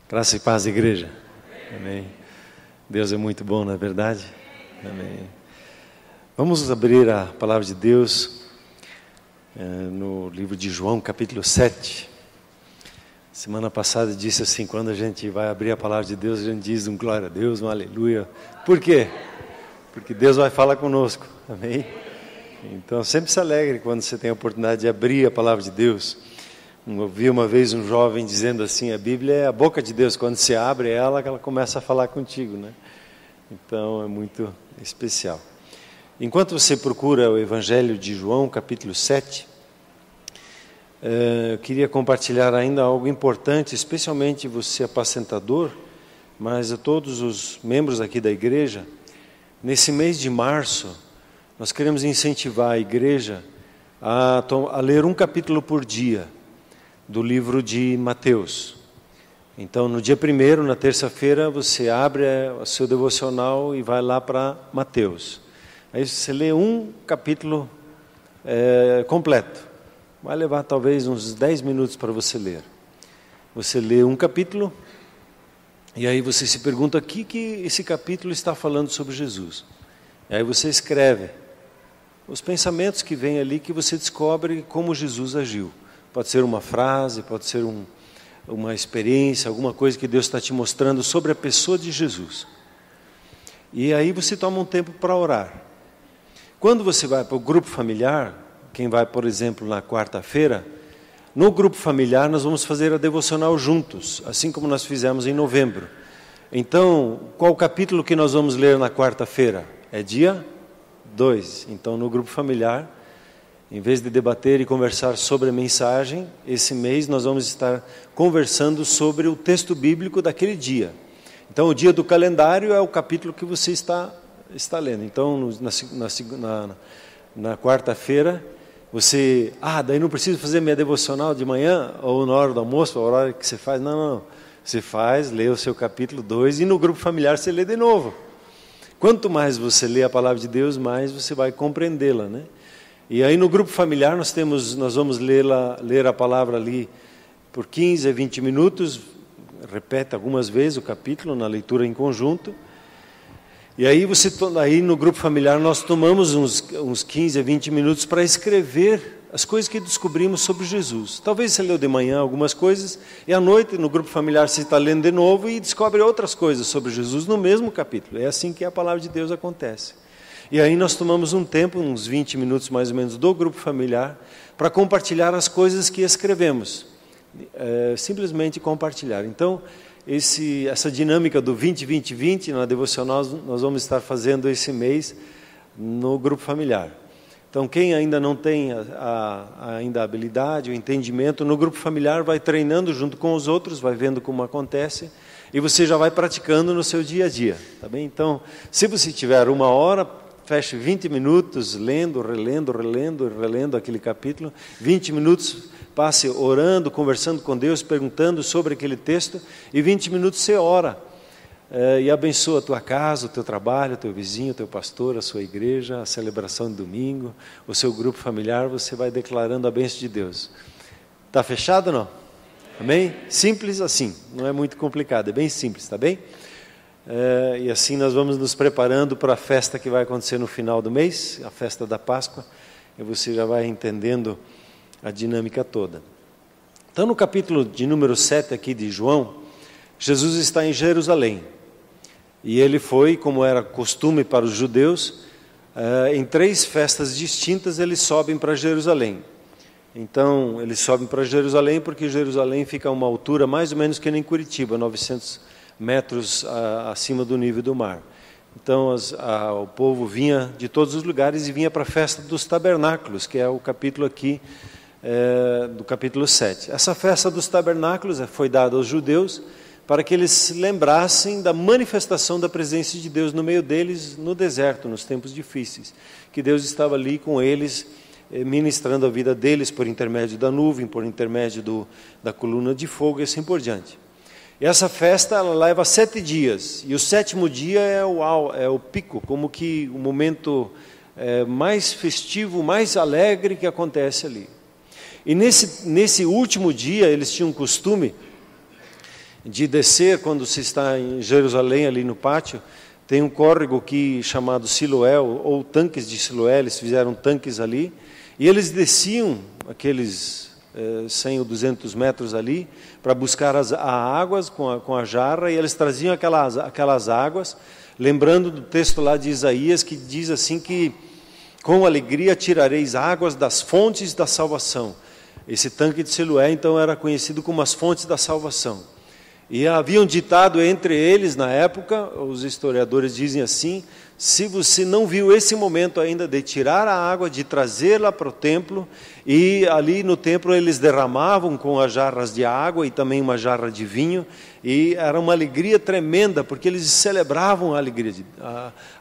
Graça e paz, igreja. Amém. Deus é muito bom, não é verdade? Amém. Vamos abrir a palavra de Deus no livro de João, capítulo 7. Semana passada disse assim, quando a gente vai abrir a palavra de Deus, a gente diz um glória a Deus, um aleluia. Por quê? Porque Deus vai falar conosco. Amém? Então sempre se alegre quando você tem a oportunidade de abrir a palavra de Deus. Eu vi uma vez um jovem dizendo assim, a Bíblia é a boca de Deus, quando você abre ela, que ela começa a falar contigo, né? Então é muito especial. Enquanto você procura o Evangelho de João, capítulo 7, eu queria compartilhar ainda algo importante, especialmente você apacentador, mas a todos os membros aqui da igreja. Nesse mês de março, nós queremos incentivar a igreja a ler um capítulo por dia do livro de Mateus. Então, no dia 1º, na terça-feira, você abre o seu devocional e vai lá para Mateus. Aí você lê um capítulo completo. Vai levar talvez uns 10 minutos para você ler. Você lê um capítulo e aí você se pergunta o que esse capítulo está falando sobre Jesus. E aí você escreve os pensamentos que vêm ali, que você descobre como Jesus agiu. Pode ser uma frase, pode ser uma experiência, alguma coisa que Deus está te mostrando sobre a pessoa de Jesus. E aí você toma um tempo para orar. Quando você vai para o grupo familiar, quem vai, por exemplo, na quarta-feira, no grupo familiar nós vamos fazer a devocional juntos, assim como nós fizemos em novembro. Então, qual o capítulo que nós vamos ler na quarta-feira? É dia 2. Então, no grupo familiar, em vez de debater e conversar sobre a mensagem, esse mês nós vamos estar conversando sobre o texto bíblico daquele dia. Então, o dia do calendário é o capítulo que você está lendo. Então, na quarta-feira, você... daí não preciso fazer minha devocional de manhã, ou na hora do almoço, ou na hora que você faz. Não. Você faz, lê o seu capítulo 2, e no grupo familiar você lê de novo. Quanto mais você lê a palavra de Deus, mais você vai compreendê-la, né? E aí no grupo familiar nós vamos ler a palavra ali por 15 a 20 minutos, repete algumas vezes o capítulo na leitura em conjunto. E aí no grupo familiar nós tomamos uns 15 a 20 minutos para escrever as coisas que descobrimos sobre Jesus. Talvez você leu de manhã algumas coisas, e à noite no grupo familiar você está lendo de novo e descobre outras coisas sobre Jesus no mesmo capítulo. É assim que a palavra de Deus acontece. E aí nós tomamos um tempo, uns 20 minutos mais ou menos, do grupo familiar, para compartilhar as coisas que escrevemos. Simplesmente compartilhar. Então, essa dinâmica do 20-20-20, na devocional, nós vamos estar fazendo esse mês no grupo familiar. Então, quem ainda não tem ainda a habilidade, o entendimento, no grupo familiar vai treinando junto com os outros, vai vendo como acontece, e você já vai praticando no seu dia a dia. Tá bem? Então, se você tiver uma hora... feche 20 minutos lendo, relendo aquele capítulo. 20 minutos passe orando, conversando com Deus, perguntando sobre aquele texto. E 20 minutos você ora. E abençoa a tua casa, o teu trabalho, o teu vizinho, o teu pastor, a sua igreja, a celebração de domingo, o seu grupo familiar. Você vai declarando a bênção de Deus. Está fechado ou não? Amém? Simples assim, não é muito complicado, é bem simples, tá bem? E assim nós vamos nos preparando para a festa que vai acontecer no final do mês, a festa da Páscoa, e você já vai entendendo a dinâmica toda. Então, no capítulo de número 7 aqui de João, Jesus está em Jerusalém, e ele foi, como era costume para os judeus, em 3 festas distintas eles sobem para Jerusalém. Então, eles sobem para Jerusalém porque Jerusalém fica a uma altura mais ou menos que nem Curitiba, 900 metros acima do nível do mar. Então o povo vinha de todos os lugares e vinha para a festa dos tabernáculos, que é o capítulo aqui do capítulo 7. Essa festa dos tabernáculos foi dada aos judeus para que eles se lembrassem da manifestação da presença de Deus no meio deles no deserto, nos tempos difíceis, que Deus estava ali com eles, ministrando a vida deles por intermédio da nuvem, por intermédio da coluna de fogo e assim por diante. E essa festa ela leva 7 dias, e o 7º dia é o pico, como que o momento mais festivo, mais alegre que acontece ali. E nesse último dia eles tinham um costume de descer, quando se está em Jerusalém, ali no pátio, tem um córrego chamado Siloé, ou tanques de Siloé, eles fizeram tanques ali, e eles desciam aqueles 100 ou 200 metros ali, para buscar as águas com a jarra, e eles traziam aquelas águas, lembrando do texto lá de Isaías, que diz assim que, com alegria tirareis águas das fontes da salvação. Esse tanque de Siloé, então, era conhecido como as fontes da salvação. E havia um ditado entre eles, na época, os historiadores dizem assim: se você não viu esse momento ainda de tirar a água, de trazê-la para o templo, e ali no templo eles derramavam com as jarras de água e também uma jarra de vinho, e era uma alegria tremenda, porque eles celebravam a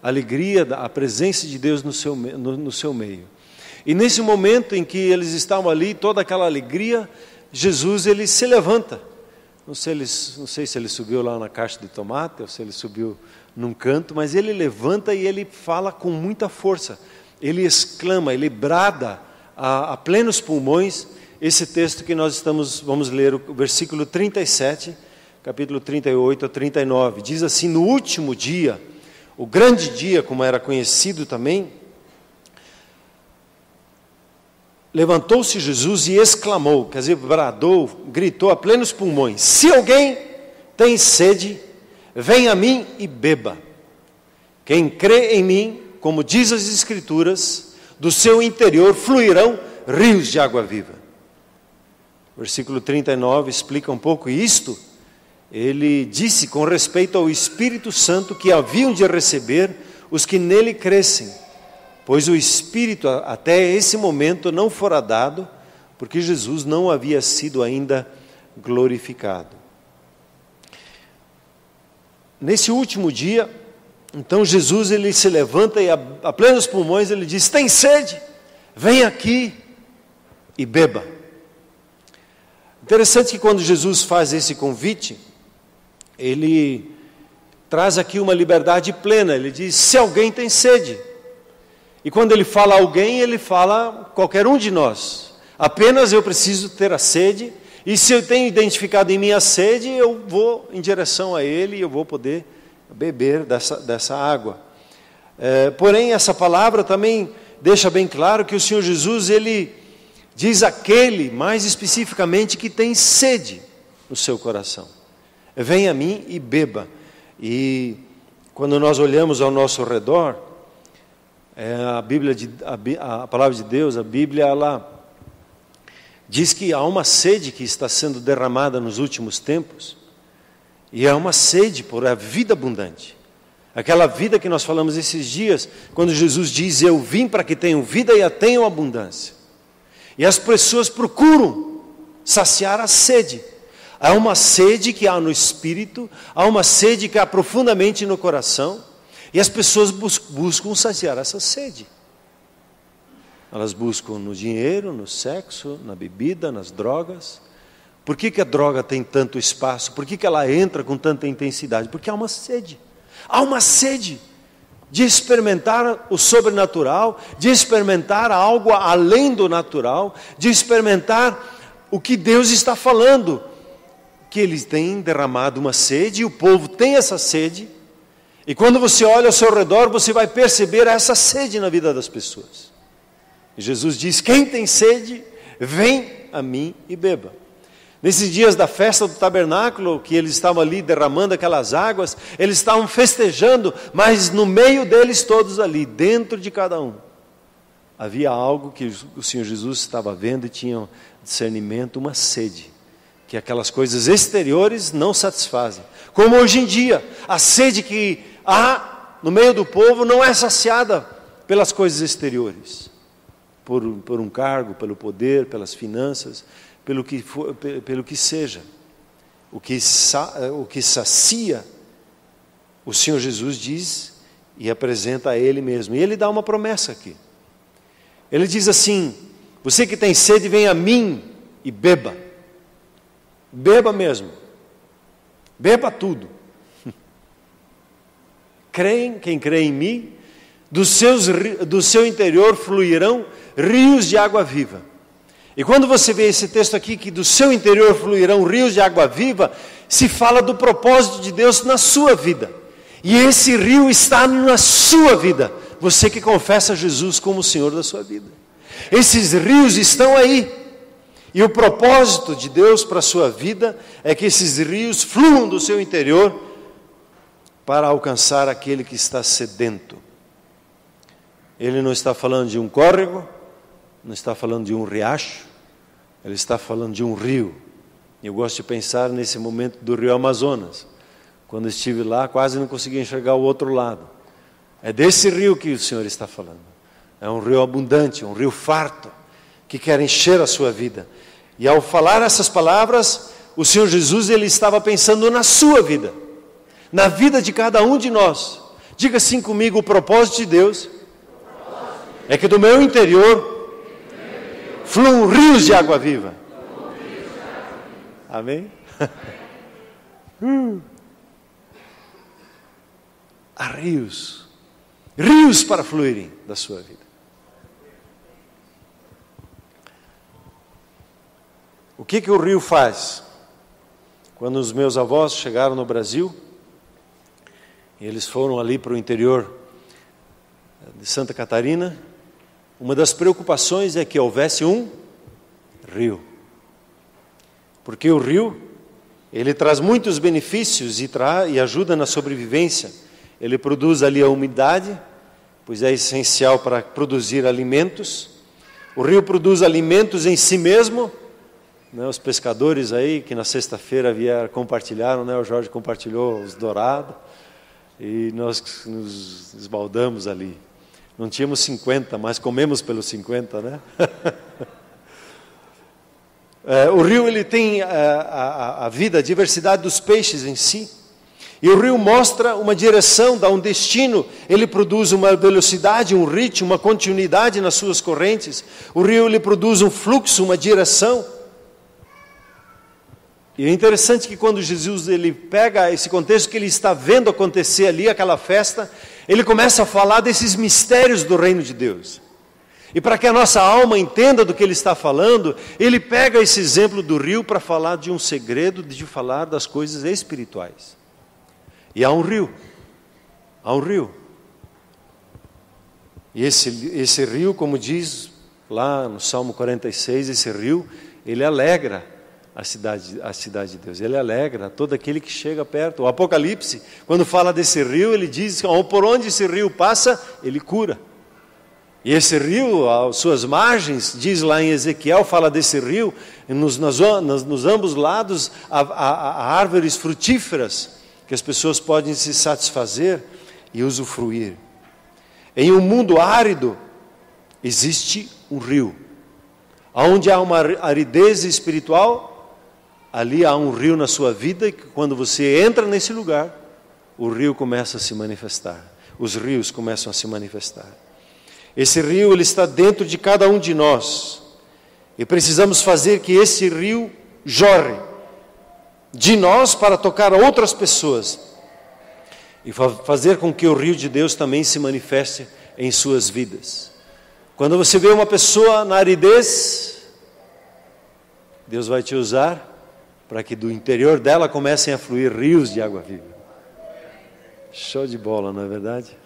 alegria, a presença de Deus no seu meio. E nesse momento em que eles estavam ali, toda aquela alegria, Jesus ele se levanta. Não sei se ele subiu lá na caixa de tomate, ou se ele subiu num canto, mas ele levanta e ele fala com muita força. Ele exclama, ele brada a plenos pulmões esse texto que nós vamos ler, o versículo 37, capítulo 38 a 39. Diz assim: no último dia, o grande dia, como era conhecido também, levantou-se Jesus e exclamou, quer dizer, bradou, gritou a plenos pulmões: se alguém tem sede, venha a mim e beba. Quem crê em mim, como diz as Escrituras, do seu interior fluirão rios de água viva. Versículo 39 explica um pouco isto. Ele disse com respeito ao Espírito Santo que haviam de receber os que nele crescem, pois o Espírito até esse momento não fora dado, porque Jesus não havia sido ainda glorificado. Nesse último dia, então Jesus ele se levanta e a plenos pulmões ele diz: tem sede? Vem aqui e beba. Interessante que quando Jesus faz esse convite, ele traz aqui uma liberdade plena. Ele diz: se alguém tem sede. E quando ele fala alguém, ele fala qualquer um de nós. Apenas eu preciso ter a sede, e se eu tenho identificado em mim a sede, eu vou em direção a ele e eu vou poder beber dessa água. Porém, essa palavra também deixa bem claro que o Senhor Jesus, ele diz aquele, mais especificamente, que tem sede no seu coração. Venha a mim e beba. E quando nós olhamos ao nosso redor, a palavra de Deus, a Bíblia, ela diz que há uma sede que está sendo derramada nos últimos tempos, e é uma sede por a vida abundante. Aquela vida que nós falamos esses dias, quando Jesus diz: eu vim para que tenham vida e a tenham abundância. E as pessoas procuram saciar a sede. Há uma sede que há no espírito, há uma sede que há profundamente no coração, e as pessoas buscam saciar essa sede. Elas buscam no dinheiro, no sexo, na bebida, nas drogas. Por que a droga tem tanto espaço? Por que ela entra com tanta intensidade? Porque há uma sede. Há uma sede de experimentar o sobrenatural, de experimentar algo além do natural, de experimentar o que Deus está falando. Que Ele tem derramado uma sede, e o povo tem essa sede. E quando você olha ao seu redor, você vai perceber essa sede na vida das pessoas. E Jesus diz: quem tem sede, vem a mim e beba. Nesses dias da festa do tabernáculo, que eles estavam ali derramando aquelas águas, eles estavam festejando, mas no meio deles todos ali, dentro de cada um, havia algo que o Senhor Jesus estava vendo e tinha discernimento, uma sede, que aquelas coisas exteriores não satisfazem. Como hoje em dia, a sede que há no meio do povo não é saciada pelas coisas exteriores, por um cargo, pelo poder, pelas finanças, pelo que seja. O que sacia, o Senhor Jesus diz e apresenta a Ele mesmo. E Ele dá uma promessa aqui. Ele diz assim: você que tem sede, vem a mim e beba. Beba mesmo. Beba tudo. Quem crê em mim, do seu interior fluirão rios de água viva. E quando você vê esse texto aqui, que do seu interior fluirão rios de água viva, se fala do propósito de Deus na sua vida. E esse rio está na sua vida. Você que confessa Jesus como o Senhor da sua vida. Esses rios estão aí. E o propósito de Deus para a sua vida é que esses rios fluam do seu interior para alcançar aquele que está sedento. Ele não está falando de um córrego, não está falando de um riacho, ele está falando de um rio. Eu gosto de pensar nesse momento do rio Amazonas. Quando estive lá, quase não consegui enxergar o outro lado. É desse rio que o Senhor está falando. É um rio abundante, um rio farto, que quer encher a sua vida. E ao falar essas palavras, o Senhor Jesus, ele estava pensando na sua vida, na vida de cada um de nós. Diga assim comigo: o propósito de Deus é que do meu interior fluam rios de água viva. Amém? Há rios para fluírem da sua vida. O que o rio faz? Quando os meus avós chegaram no Brasil, eles foram ali para o interior de Santa Catarina, uma das preocupações é que houvesse um rio. Porque o rio, ele traz muitos benefícios e ajuda na sobrevivência. Ele produz ali a umidade, pois é essencial para produzir alimentos. O rio produz alimentos em si mesmo, né? Os pescadores aí, que na sexta-feira compartilharam, né? O Jorge compartilhou os dourados, e nós nos esbaldamos ali. Não tínhamos 50, mas comemos pelos 50, né? O rio, ele tem a vida, a diversidade dos peixes em si. E o rio mostra uma direção, dá um destino. Ele produz uma velocidade, um ritmo, uma continuidade nas suas correntes. O rio, ele produz um fluxo, uma direção. E é interessante que quando Jesus, ele pega esse contexto que ele está vendo acontecer ali, aquela festa, ele começa a falar desses mistérios do reino de Deus. E para que a nossa alma entenda do que ele está falando, ele pega esse exemplo do rio para falar de um segredo, de falar das coisas espirituais. E há um rio. E esse rio, como diz lá no Salmo 46, esse rio, ele alegra a cidade de Deus. Ele alegra todo aquele que chega perto. O Apocalipse, quando fala desse rio, ele diz que por onde esse rio passa, ele cura. E esse rio, às suas margens, diz lá em Ezequiel, fala desse rio, nos ambos lados há árvores frutíferas, que as pessoas podem se satisfazer e usufruir. Em um mundo árido, existe um rio. Onde há uma aridez espiritual, ali há um rio na sua vida, e quando você entra nesse lugar, o rio começa a se manifestar. Os rios começam a se manifestar. Esse rio, ele está dentro de cada um de nós. E precisamos fazer que esse rio jorre de nós para tocar outras pessoas. E fazer com que o rio de Deus também se manifeste em suas vidas. Quando você vê uma pessoa na aridez, Deus vai te usar para que do interior dela comecem a fluir rios de água viva. Show de bola, não é verdade?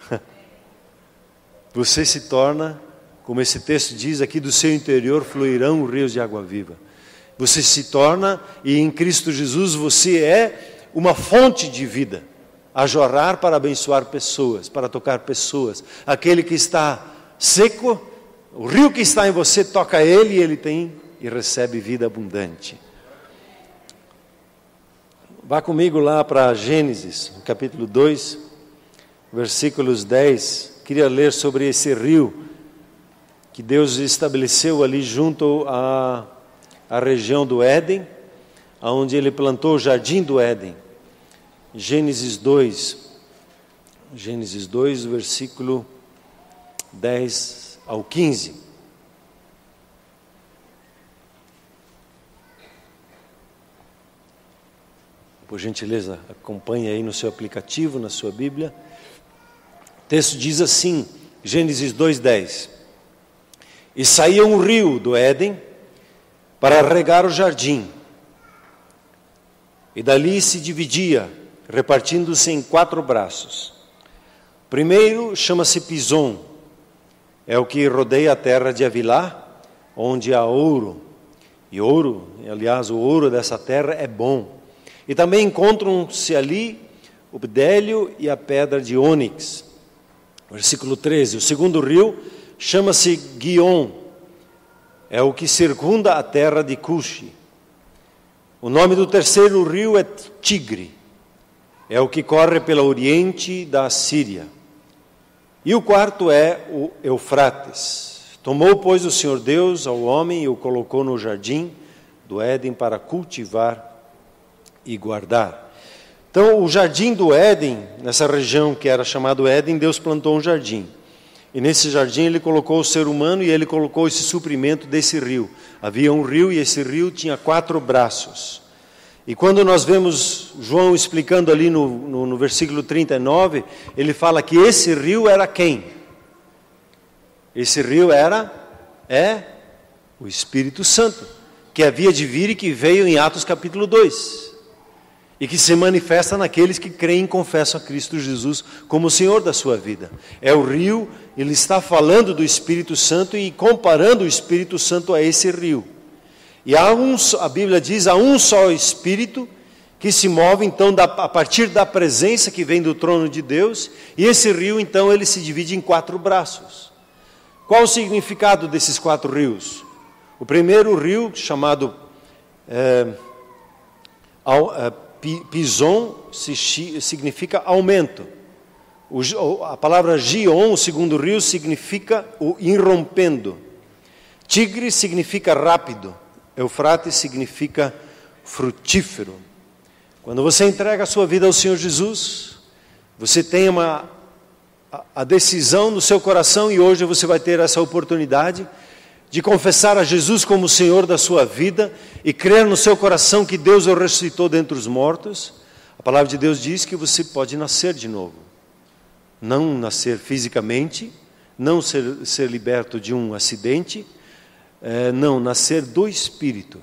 Você se torna, como esse texto diz aqui, do seu interior fluirão rios de água viva. Você se torna, e em Cristo Jesus você é uma fonte de vida, a jorrar para abençoar pessoas, para tocar pessoas. Aquele que está seco, o rio que está em você toca ele, e ele tem e recebe vida abundante. Vá comigo lá para Gênesis, capítulo 2, versículos 10. Queria ler sobre esse rio que Deus estabeleceu ali junto à região do Éden, onde ele plantou o jardim do Éden. Gênesis 2, versículo 10 ao 15. Por gentileza, acompanhe aí no seu aplicativo, na sua Bíblia. O texto diz assim, Gênesis 2:10. E saía um rio do Éden para regar o jardim. E dali se dividia, repartindo-se em 4 braços. O primeiro chama-se Pison, é o que rodeia a terra de Havilá, onde há ouro. E ouro, aliás, o ouro dessa terra é bom. E também encontram-se ali o bdélio e a pedra de ônix. Versículo 13, o segundo rio chama-se Guion, é o que circunda a terra de Cuxi. O nome do terceiro rio é Tigre, é o que corre pelo oriente da Síria. E o quarto é o Eufrates. Tomou, pois, o Senhor Deus ao homem e o colocou no jardim do Éden para cultivar e guardar. Então, o jardim do Éden, nessa região que era chamado Éden, Deus plantou um jardim. E nesse jardim ele colocou o ser humano e ele colocou esse suprimento desse rio. Havia um rio e esse rio tinha 4 braços. E quando nós vemos João explicando ali no versículo 39, ele fala que esse rio era quem? Esse rio é o Espírito Santo, que havia de vir e que veio em Atos capítulo 2. E que se manifesta naqueles que creem e confessam a Cristo Jesus como o Senhor da sua vida. É o rio, ele está falando do Espírito Santo e comparando o Espírito Santo a esse rio. E a Bíblia diz, há um só Espírito que se move então a partir da presença que vem do trono de Deus. E esse rio então ele se divide em 4 braços. Qual o significado desses 4 rios? O primeiro rio, chamado Pison, significa aumento. A palavra Gion, o segundo rio, significa o irrompendo. Tigre significa rápido. Eufrates significa frutífero. Quando você entrega a sua vida ao Senhor Jesus, você tem a decisão no seu coração, e hoje você vai ter essa oportunidade de confessar a Jesus como o Senhor da sua vida e crer no seu coração que Deus o ressuscitou dentre os mortos. A palavra de Deus diz que você pode nascer de novo. Não nascer fisicamente, não ser liberto de um acidente, não, nascer do Espírito.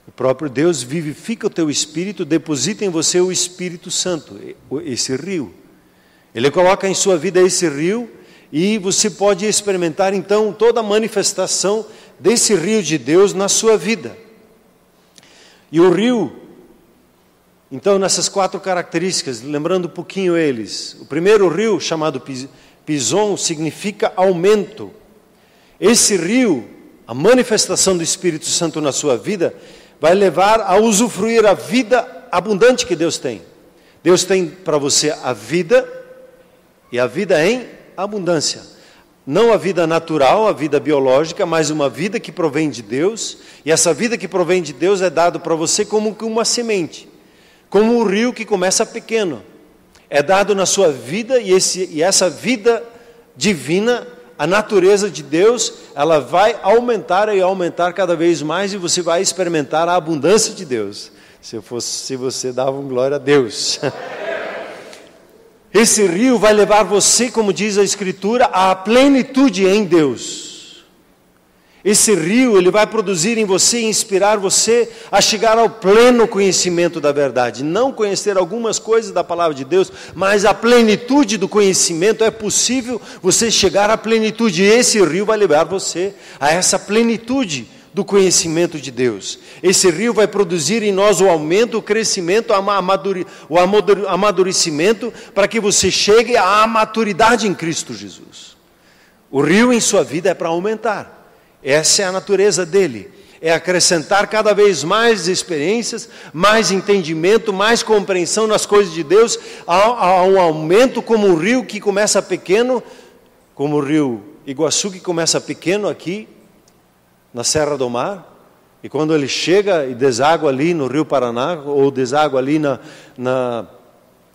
O próprio Deus vivifica o teu espírito, deposita em você o Espírito Santo, esse rio. Ele coloca em sua vida esse rio, e você pode experimentar então toda a manifestação desse rio de Deus na sua vida. E o rio, então nessas 4 características, lembrando um pouquinho eles. O primeiro rio, chamado Pison, significa aumento. Esse rio, a manifestação do Espírito Santo na sua vida, vai levar a usufruir a vida abundante que Deus tem. Deus tem para você a vida, e a vida em abundância. Não a vida natural, a vida biológica, mas uma vida que provém de Deus. E essa vida que provém de Deus é dado para você como uma semente. Como um rio que começa pequeno. É dado na sua vida e essa vida divina, a natureza de Deus, ela vai aumentar e aumentar cada vez mais, e você vai experimentar a abundância de Deus. Se você dava glória a Deus. Esse rio vai levar você, como diz a Escritura, à plenitude em Deus. Esse rio, ele vai produzir em você, inspirar você a chegar ao pleno conhecimento da verdade. Não conhecer algumas coisas da palavra de Deus, mas a plenitude do conhecimento. É possível você chegar à plenitude, e esse rio vai levar você a essa plenitude do conhecimento de Deus. Esse rio vai produzir em nós o aumento, o crescimento, o amadurecimento, para que você chegue à maturidade em Cristo Jesus. O rio em sua vida é para aumentar. Essa é a natureza dele. É acrescentar cada vez mais experiências, mais entendimento, mais compreensão nas coisas de Deus. Há um aumento, como um rio que começa pequeno, como o rio Iguaçu, que começa pequeno aqui na Serra do Mar, e quando ele chega e deságua ali no Rio Paraná, ou deságua ali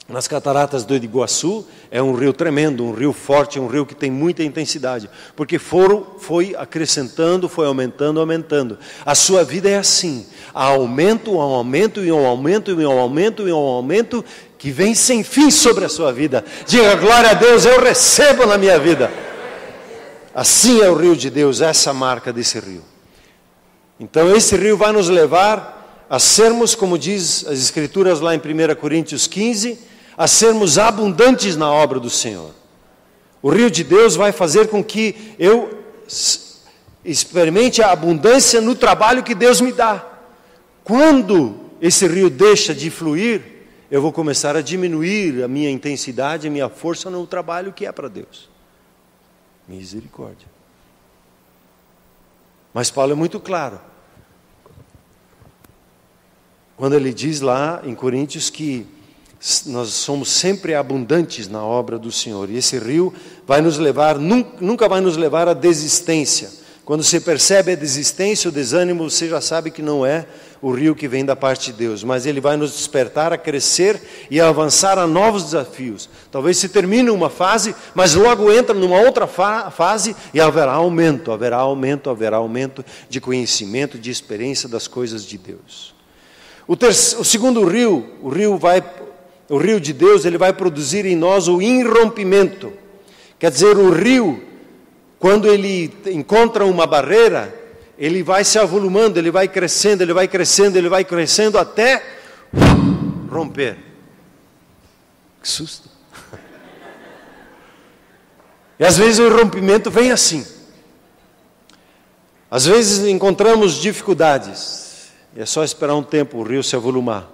nas cataratas do Iguaçu, é um rio tremendo, um rio forte, um rio que tem muita intensidade, porque foi acrescentando, foi aumentando, aumentando. A sua vida é assim, há aumento, um aumento, e um aumento, e um aumento, e um aumento, que vem sem fim sobre a sua vida. Diga, glória a Deus, eu recebo na minha vida. Assim é o rio de Deus, essa é a marca desse rio. Então esse rio vai nos levar a sermos, como diz as Escrituras lá em 1 Coríntios 15, a sermos abundantes na obra do Senhor. O rio de Deus vai fazer com que eu experimente a abundância no trabalho que Deus me dá. Quando esse rio deixa de fluir, eu vou começar a diminuir a minha intensidade, a minha força no trabalho que é para Deus. Misericórdia. Mas Paulo é muito claro. Quando ele diz lá em Coríntios que nós somos sempre abundantes na obra do Senhor. E esse rio vai nos levar, nunca vai nos levar à desistência. Quando você percebe a desistência, o desânimo, você já sabe que não é o rio que vem da parte de Deus. Mas ele vai nos despertar a crescer e a avançar a novos desafios. Talvez se termine uma fase, mas logo entra numa outra fase e haverá aumento, haverá aumento, haverá aumento de conhecimento, de experiência das coisas de Deus. O segundo rio, o rio de Deus, ele vai produzir em nós o irrompimento. Quer dizer, o rio, quando ele encontra uma barreira, ele vai se avolumando, ele vai crescendo, ele vai crescendo, ele vai crescendo até romper. Que susto! E às vezes o irrompimento vem assim. Às vezes encontramos dificuldades. E é só esperar um tempo o rio se avolumar,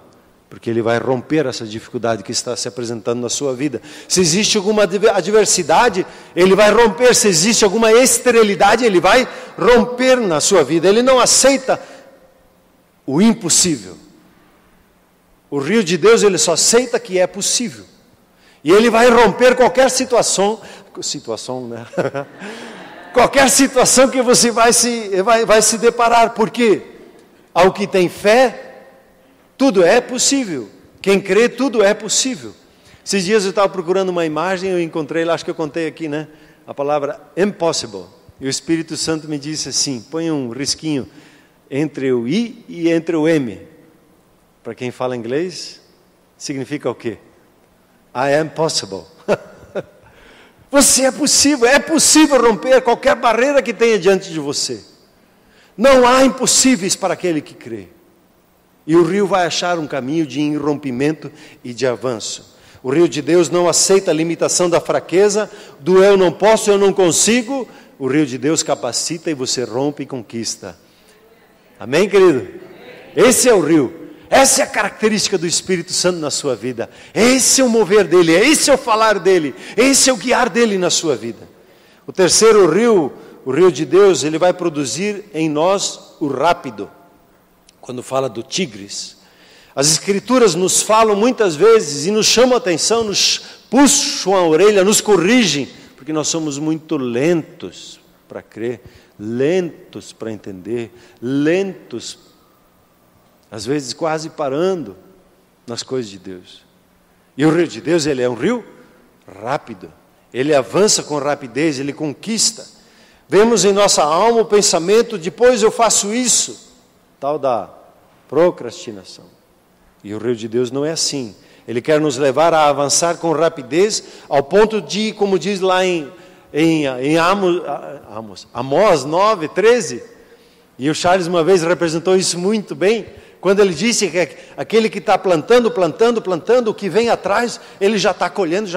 porque ele vai romper essa dificuldade que está se apresentando na sua vida. Se existe alguma adversidade, ele vai romper. Se existe alguma esterilidade, ele vai romper na sua vida. Ele não aceita o impossível. O rio de Deus, ele só aceita que é possível. E ele vai romper qualquer situação, né? Qualquer situação que você vai se deparar. Por quê? Ao que tem fé, tudo é possível. Quem crê, tudo é possível. Esses dias eu estava procurando uma imagem, eu encontrei lá, acho que eu contei aqui, né? A palavra impossible. E o Espírito Santo me disse assim, põe um risquinho entre o I e entre o M. Para quem fala inglês, significa o quê? I am possible. Você é possível romper qualquer barreira que tenha diante de você. Não há impossíveis para aquele que crê. E o rio vai achar um caminho de irrompimento e de avanço. O rio de Deus não aceita a limitação da fraqueza, do eu não posso, eu não consigo. O rio de Deus capacita e você rompe e conquista. Amém, querido? Esse é o rio. Essa é a característica do Espírito Santo na sua vida. Esse é o mover dele, esse é o falar dele, esse é o guiar dele na sua vida. O terceiro rio, o rio de Deus, ele vai produzir em nós o rápido. Quando fala do Tigres, as Escrituras nos falam muitas vezes e nos chamam a atenção, nos puxam a orelha, nos corrigem, porque nós somos muito lentos para crer, lentos para entender, lentos, às vezes quase parando nas coisas de Deus. E o rio de Deus, ele é um rio rápido, ele avança com rapidez, ele conquista. Vemos em nossa alma o pensamento, depois eu faço isso, tal da procrastinação. E o rio de Deus não é assim. Ele quer nos levar a avançar com rapidez, ao ponto de, como diz lá em Amós 9, 13, e o Charles uma vez representou isso muito bem, quando ele disse que aquele que está plantando, o que vem atrás, ele já está colhendo.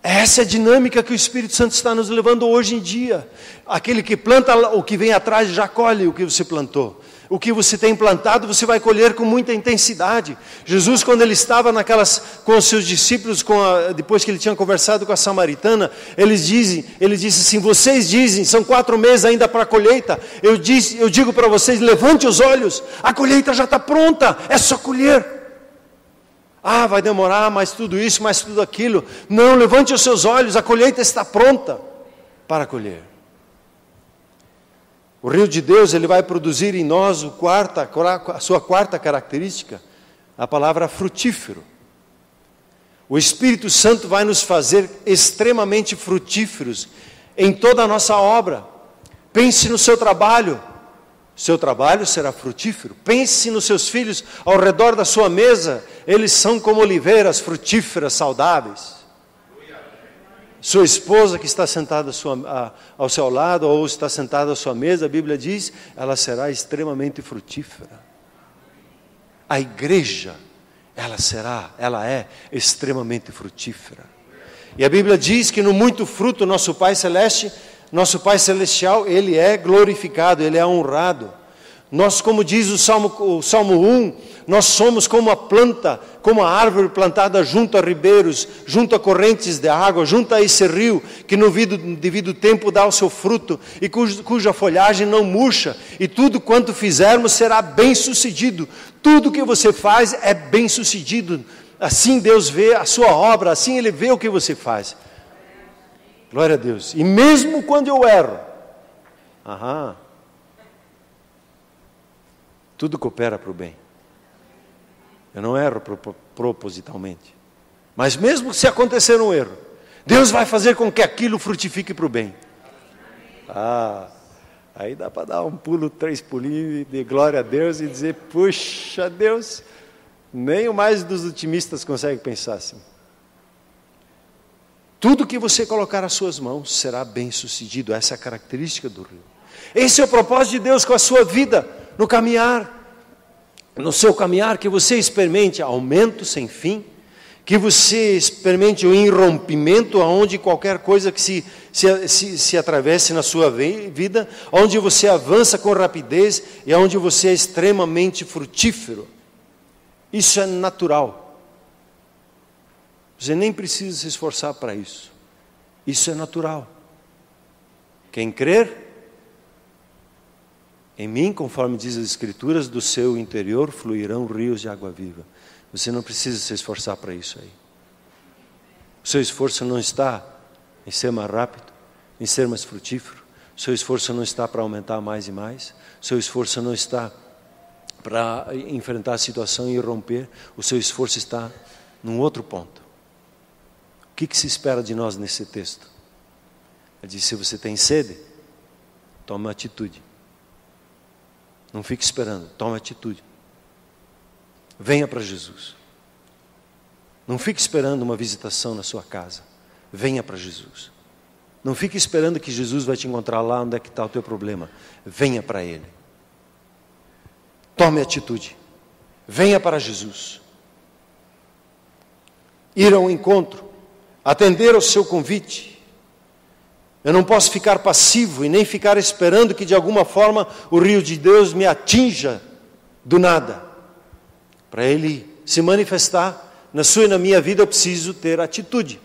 Essa é a dinâmica que o Espírito Santo está nos levando hoje em dia. Aquele que planta, o que vem atrás já colhe o que você plantou. O que você tem plantado, você vai colher com muita intensidade. Jesus, quando ele estava com os seus discípulos, depois que ele tinha conversado com a samaritana, ele disse assim, vocês dizem, são 4 meses ainda para a colheita. Eu digo para vocês, levante os olhos, a colheita já está pronta, é só colher. Ah, vai demorar, mais tudo isso, mais tudo aquilo. Não, levante os seus olhos, a colheita está pronta para colher. O rio de Deus, ele vai produzir em nós a sua quarta característica, a palavra frutífero. O Espírito Santo vai nos fazer extremamente frutíferos em toda a nossa obra. Pense no seu trabalho. Seu trabalho será frutífero. Pense nos seus filhos ao redor da sua mesa. Eles são como oliveiras frutíferas, saudáveis. Sua esposa que está sentada ao seu lado ou está sentada à sua mesa, a Bíblia diz, ela será extremamente frutífera. A igreja, ela é extremamente frutífera. E a Bíblia diz que no muito fruto nosso Pai Celeste, nosso Pai Celestial, Ele é glorificado, Ele é honrado. Nós, como diz o Salmo 1, nós somos como a planta, como a árvore plantada junto a ribeiros, junto a correntes de água, junto a esse rio, que no devido tempo dá o seu fruto, e cuja folhagem não murcha, e tudo quanto fizermos será bem sucedido. Tudo que você faz é bem sucedido. Assim Deus vê a sua obra, assim Ele vê o que você faz. Glória a Deus. E mesmo quando eu erro, tudo coopera para o bem. Eu não erro propositalmente. Mas mesmo se acontecer um erro, Deus vai fazer com que aquilo frutifique para o bem. Aí dá para dar um pulo, 3 pulinhos de glória a Deus e dizer, puxa Deus, nem o mais dos otimistas consegue pensar assim. Tudo que você colocar às suas mãos será bem sucedido. Essa é a característica do rio. Esse é o propósito de Deus com a sua vida, no caminhar. No seu caminhar, que você experimente aumento sem fim, que você experimente o irrompimento, aonde qualquer coisa que se atravesse na sua vida, onde você avança com rapidez e onde você é extremamente frutífero. Isso é natural. Você nem precisa se esforçar para isso. Isso é natural. Quem crer em mim, conforme diz as Escrituras, do seu interior fluirão rios de água viva. Você não precisa se esforçar para isso aí. O seu esforço não está em ser mais rápido, em ser mais frutífero. O seu esforço não está para aumentar mais e mais. O seu esforço não está para enfrentar a situação e romper. O seu esforço está num outro ponto. O que se espera de nós nesse texto? Ele diz, se você tem sede, tome uma atitude. Não fique esperando, tome atitude. Venha para Jesus. Não fique esperando uma visitação na sua casa. Venha para Jesus. Não fique esperando que Jesus vai te encontrar lá onde é que está o teu problema. Venha para Ele. Tome atitude. Venha para Jesus. Ir ao encontro. Atender ao seu convite. Eu não posso ficar passivo e nem ficar esperando que de alguma forma o rio de Deus me atinja do nada. Para Ele se manifestar na sua e na minha vida, eu preciso ter atitude.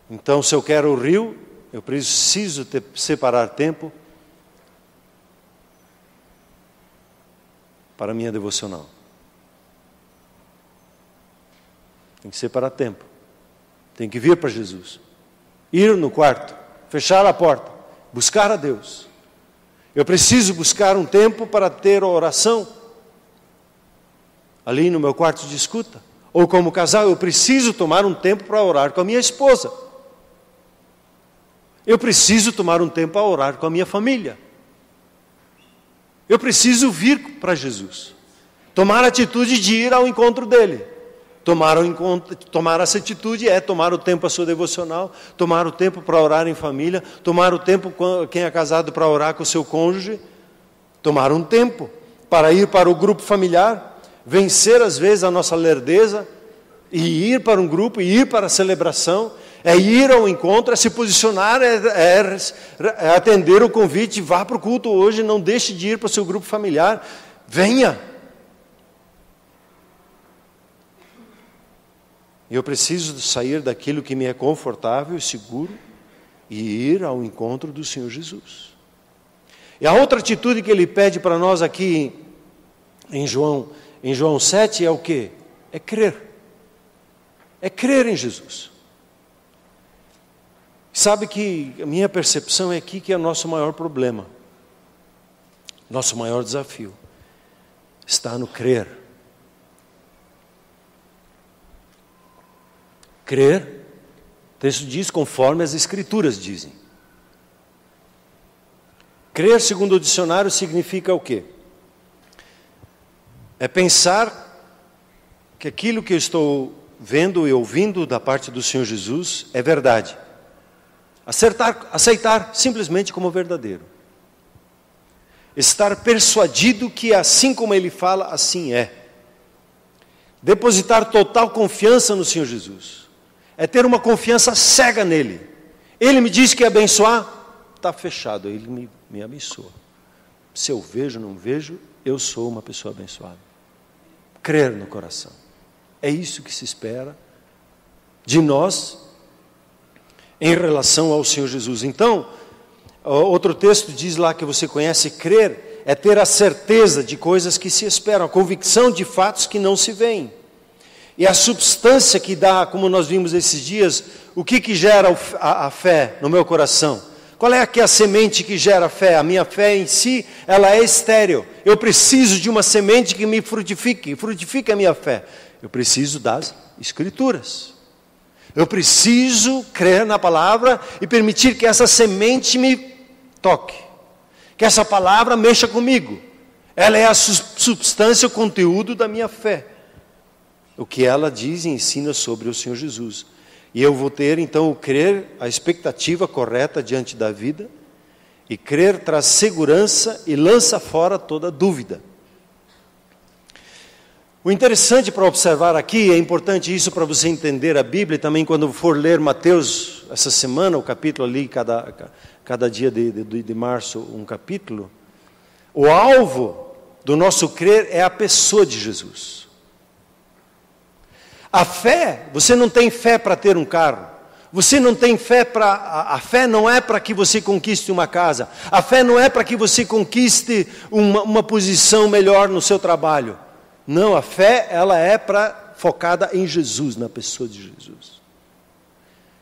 Então, se eu quero o rio, eu preciso separar tempo para a minha devocional. Tem que separar tempo. Tem que vir para Jesus. Ir no quarto, fechar a porta, buscar a Deus. Eu preciso buscar um tempo para ter oração ali no meu quarto de escuta. Ou como casal, eu preciso tomar um tempo para orar com a minha esposa. Eu preciso tomar um tempo para orar com a minha família. Eu preciso vir para Jesus. Tomar a atitude de ir ao encontro dEle. Tomar essa atitude é tomar o tempo a sua devocional, tomar o tempo para orar em família, tomar o tempo, quem é casado, para orar com o seu cônjuge, tomar um tempo para ir para o grupo familiar, vencer às vezes a nossa lerdeza, e ir para um grupo, e ir para a celebração, é ir ao encontro, é se posicionar, é atender o convite, vá para o culto hoje, não deixe de ir para o seu grupo familiar, venha. Eu preciso sair daquilo que me é confortável e seguro e ir ao encontro do Senhor Jesus. E a outra atitude que Ele pede para nós aqui em João 7 é o quê? É crer. É crer em Jesus. Sabe que a minha percepção é aqui que é o nosso maior problema. Nosso maior desafio. está no crer. Crer, o texto diz conforme as Escrituras dizem. Crer, segundo o dicionário, significa o quê? É pensar que aquilo que eu estou vendo e ouvindo da parte do Senhor Jesus é verdade. Aceitar simplesmente como verdadeiro. Estar persuadido que assim como Ele fala, assim é. Depositar total confiança no Senhor Jesus. É ter uma confiança cega nele. Ele me diz que ia abençoar, está fechado, Ele me abençoa. Se eu vejo ou não vejo, eu sou uma pessoa abençoada. Crer no coração. É isso que se espera de nós em relação ao Senhor Jesus. Então, outro texto diz lá que você conhece, crer é ter a certeza de coisas que se esperam, a convicção de fatos que não se veem. E a substância que dá, como nós vimos esses dias, o que gera a fé no meu coração? Qual é a semente que gera a fé? A minha fé em si, ela é estéril. Eu preciso de uma semente que me frutifique a minha fé. Eu preciso das Escrituras. Eu preciso crer na palavra e permitir que essa semente me toque. Que essa palavra mexa comigo. Ela é a substância, o conteúdo da minha fé. O que ela diz e ensina sobre o Senhor Jesus. E eu vou ter então o crer, a expectativa correta diante da vida. E crer traz segurança e lança fora toda dúvida. O interessante para observar aqui, é importante isso para você entender a Bíblia, e também quando for ler Mateus essa semana, o capítulo ali, cada dia de março, um capítulo. O alvo do nosso crer é a pessoa de Jesus. A fé, você não tem fé para ter um carro. Você não tem fé para... A fé não é para que você conquiste uma casa. A fé não é para que você conquiste uma posição melhor no seu trabalho. Não, a fé, ela é focada em Jesus, na pessoa de Jesus.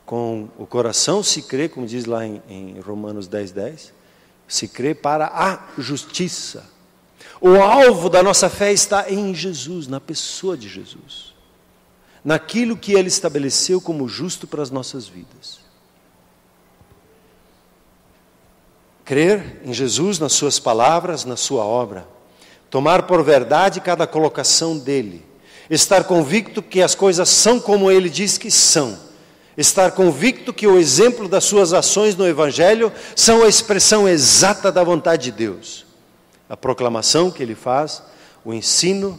Com o coração se crê, como diz lá em Romanos 10:10, se crê para a justiça. O alvo da nossa fé está em Jesus, na pessoa de Jesus. Naquilo que Ele estabeleceu como justo para as nossas vidas. Crer em Jesus, nas suas palavras, na sua obra. Tomar por verdade cada colocação dEle. Estar convicto que as coisas são como Ele diz que são. Estar convicto que o exemplo das suas ações no Evangelho são a expressão exata da vontade de Deus. A proclamação que Ele faz, o ensino,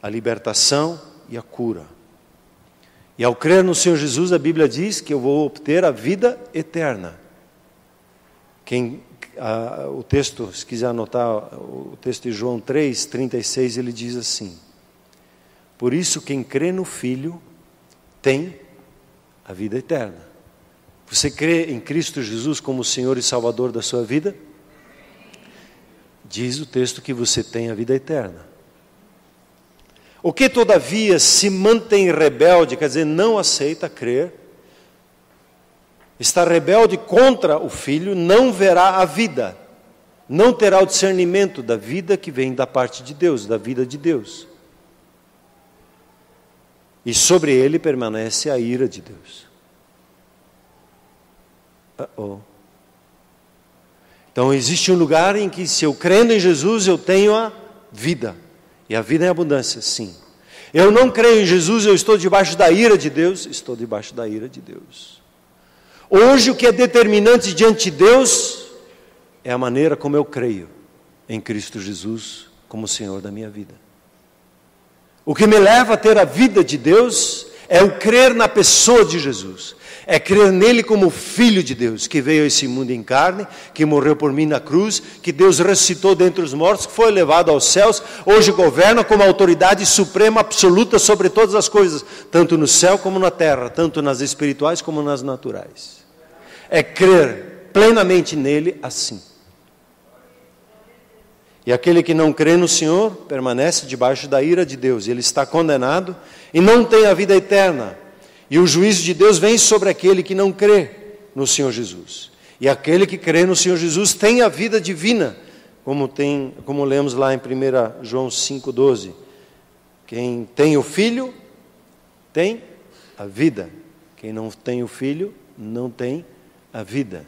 a libertação e a cura. E ao crer no Senhor Jesus, a Bíblia diz que eu vou obter a vida eterna. O texto, se quiser anotar, o texto de João 3:36, ele diz assim: por isso quem crê no Filho tem a vida eterna. Você crê em Cristo Jesus como Senhor e Salvador da sua vida? Diz o texto que você tem a vida eterna. O que todavia se mantém rebelde, quer dizer, não aceita crer, está rebelde contra o Filho, não verá a vida, não terá o discernimento da vida que vem da parte de Deus, da vida de Deus. E sobre ele permanece a ira de Deus. Então existe um lugar em que, se eu crendo em Jesus, eu tenho a vida. E a vida em abundância, sim. Eu não creio em Jesus, eu estou debaixo da ira de Deus. Estou debaixo da ira de Deus. Hoje o que é determinante diante de Deus é a maneira como eu creio em Cristo Jesus como Senhor da minha vida. O que me leva a ter a vida de Deus é o crer na pessoa de Jesus. É crer nele como Filho de Deus, que veio a esse mundo em carne, que morreu por mim na cruz, que Deus ressuscitou dentre os mortos, que foi levado aos céus, hoje governa como autoridade suprema, absoluta sobre todas as coisas, tanto no céu como na terra, tanto nas espirituais como nas naturais. É crer plenamente nele assim. E aquele que não crê no Senhor, permanece debaixo da ira de Deus, ele está condenado e não tem a vida eterna. E o juízo de Deus vem sobre aquele que não crê no Senhor Jesus. E aquele que crê no Senhor Jesus tem a vida divina, como lemos lá em 1 João 5,12. Quem tem o Filho, tem a vida. Quem não tem o Filho, não tem a vida.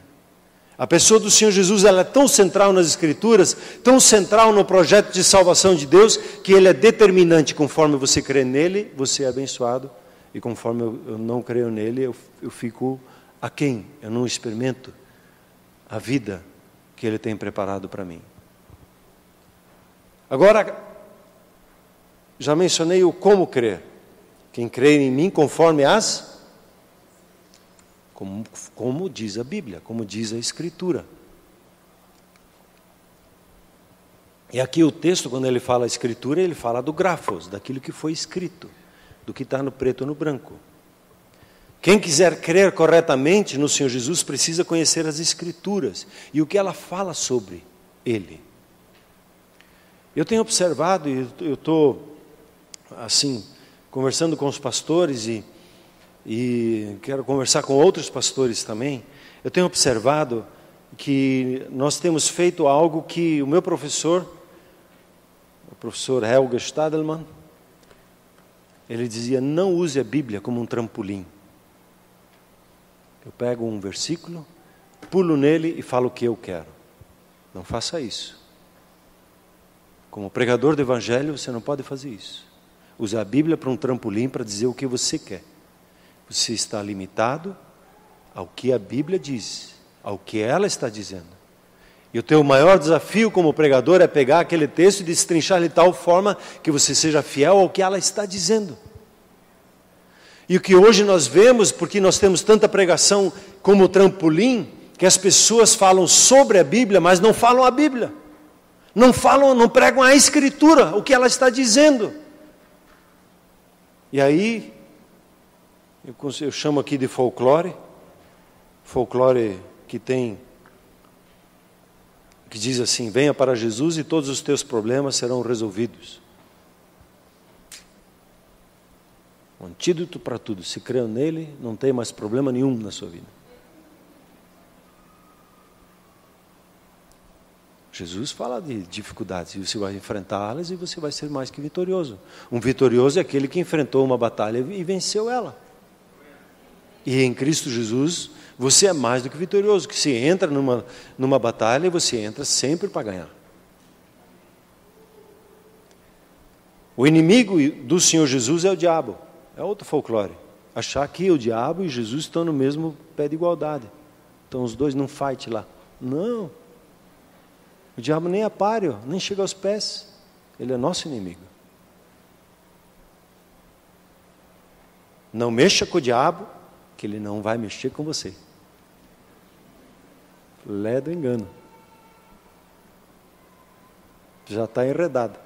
A pessoa do Senhor Jesus, ela é tão central nas Escrituras, tão central no projeto de salvação de Deus, que Ele é determinante. Conforme você crê nele, você é abençoado. E conforme eu não creio nele, eu fico aquém. Eu não experimento a vida que Ele tem preparado para mim. Agora, já mencionei o como crer. Quem crê em mim conforme como diz a Bíblia, como diz a Escritura. E aqui o texto, quando ele fala Escritura, ele fala do grafos, daquilo que foi escrito, do que está no preto ou no branco. Quem quiser crer corretamente no Senhor Jesus precisa conhecer as Escrituras e o que ela fala sobre Ele. Eu tenho observado, e eu estou assim, conversando com os pastores e quero conversar com outros pastores também. Eu tenho observado que nós temos feito algo que o meu professor, o professor Helga Stadelman, ele dizia: não use a Bíblia como um trampolim. Eu pego um versículo, pulo nele e falo o que eu quero. Não faça isso. Como pregador do Evangelho, você não pode fazer isso. Use a Bíblia para um trampolim para dizer o que você quer. Você está limitado ao que a Bíblia diz, ao que ela está dizendo. E o teu maior desafio como pregador é pegar aquele texto e destrinchar de tal forma que você seja fiel ao que ela está dizendo. E o que hoje nós vemos, porque nós temos tanta pregação como trampolim, que as pessoas falam sobre a Bíblia, mas não falam a Bíblia. Não pregam a Escritura, o que ela está dizendo. E aí, eu chamo aqui de folclore que diz assim: venha para Jesus e todos os teus problemas serão resolvidos. Um antídoto para tudo. Se crê nele, não tem mais problema nenhum na sua vida. Jesus fala de dificuldades, e você vai enfrentá-las e você vai ser mais que vitorioso. Um vitorioso é aquele que enfrentou uma batalha e venceu ela. E em Cristo Jesus, você é mais do que vitorioso, que se entra numa batalha, você entra sempre para ganhar. O inimigo do Senhor Jesus é o diabo. É outro folclore. Achar que o diabo e Jesus estão no mesmo pé de igualdade. Então os dois num fight lá. Não. O diabo nem é páreo, nem chega aos pés. Ele é nosso inimigo. Não mexa com o diabo, que ele não vai mexer com você. Lé do engano. Já está enredado.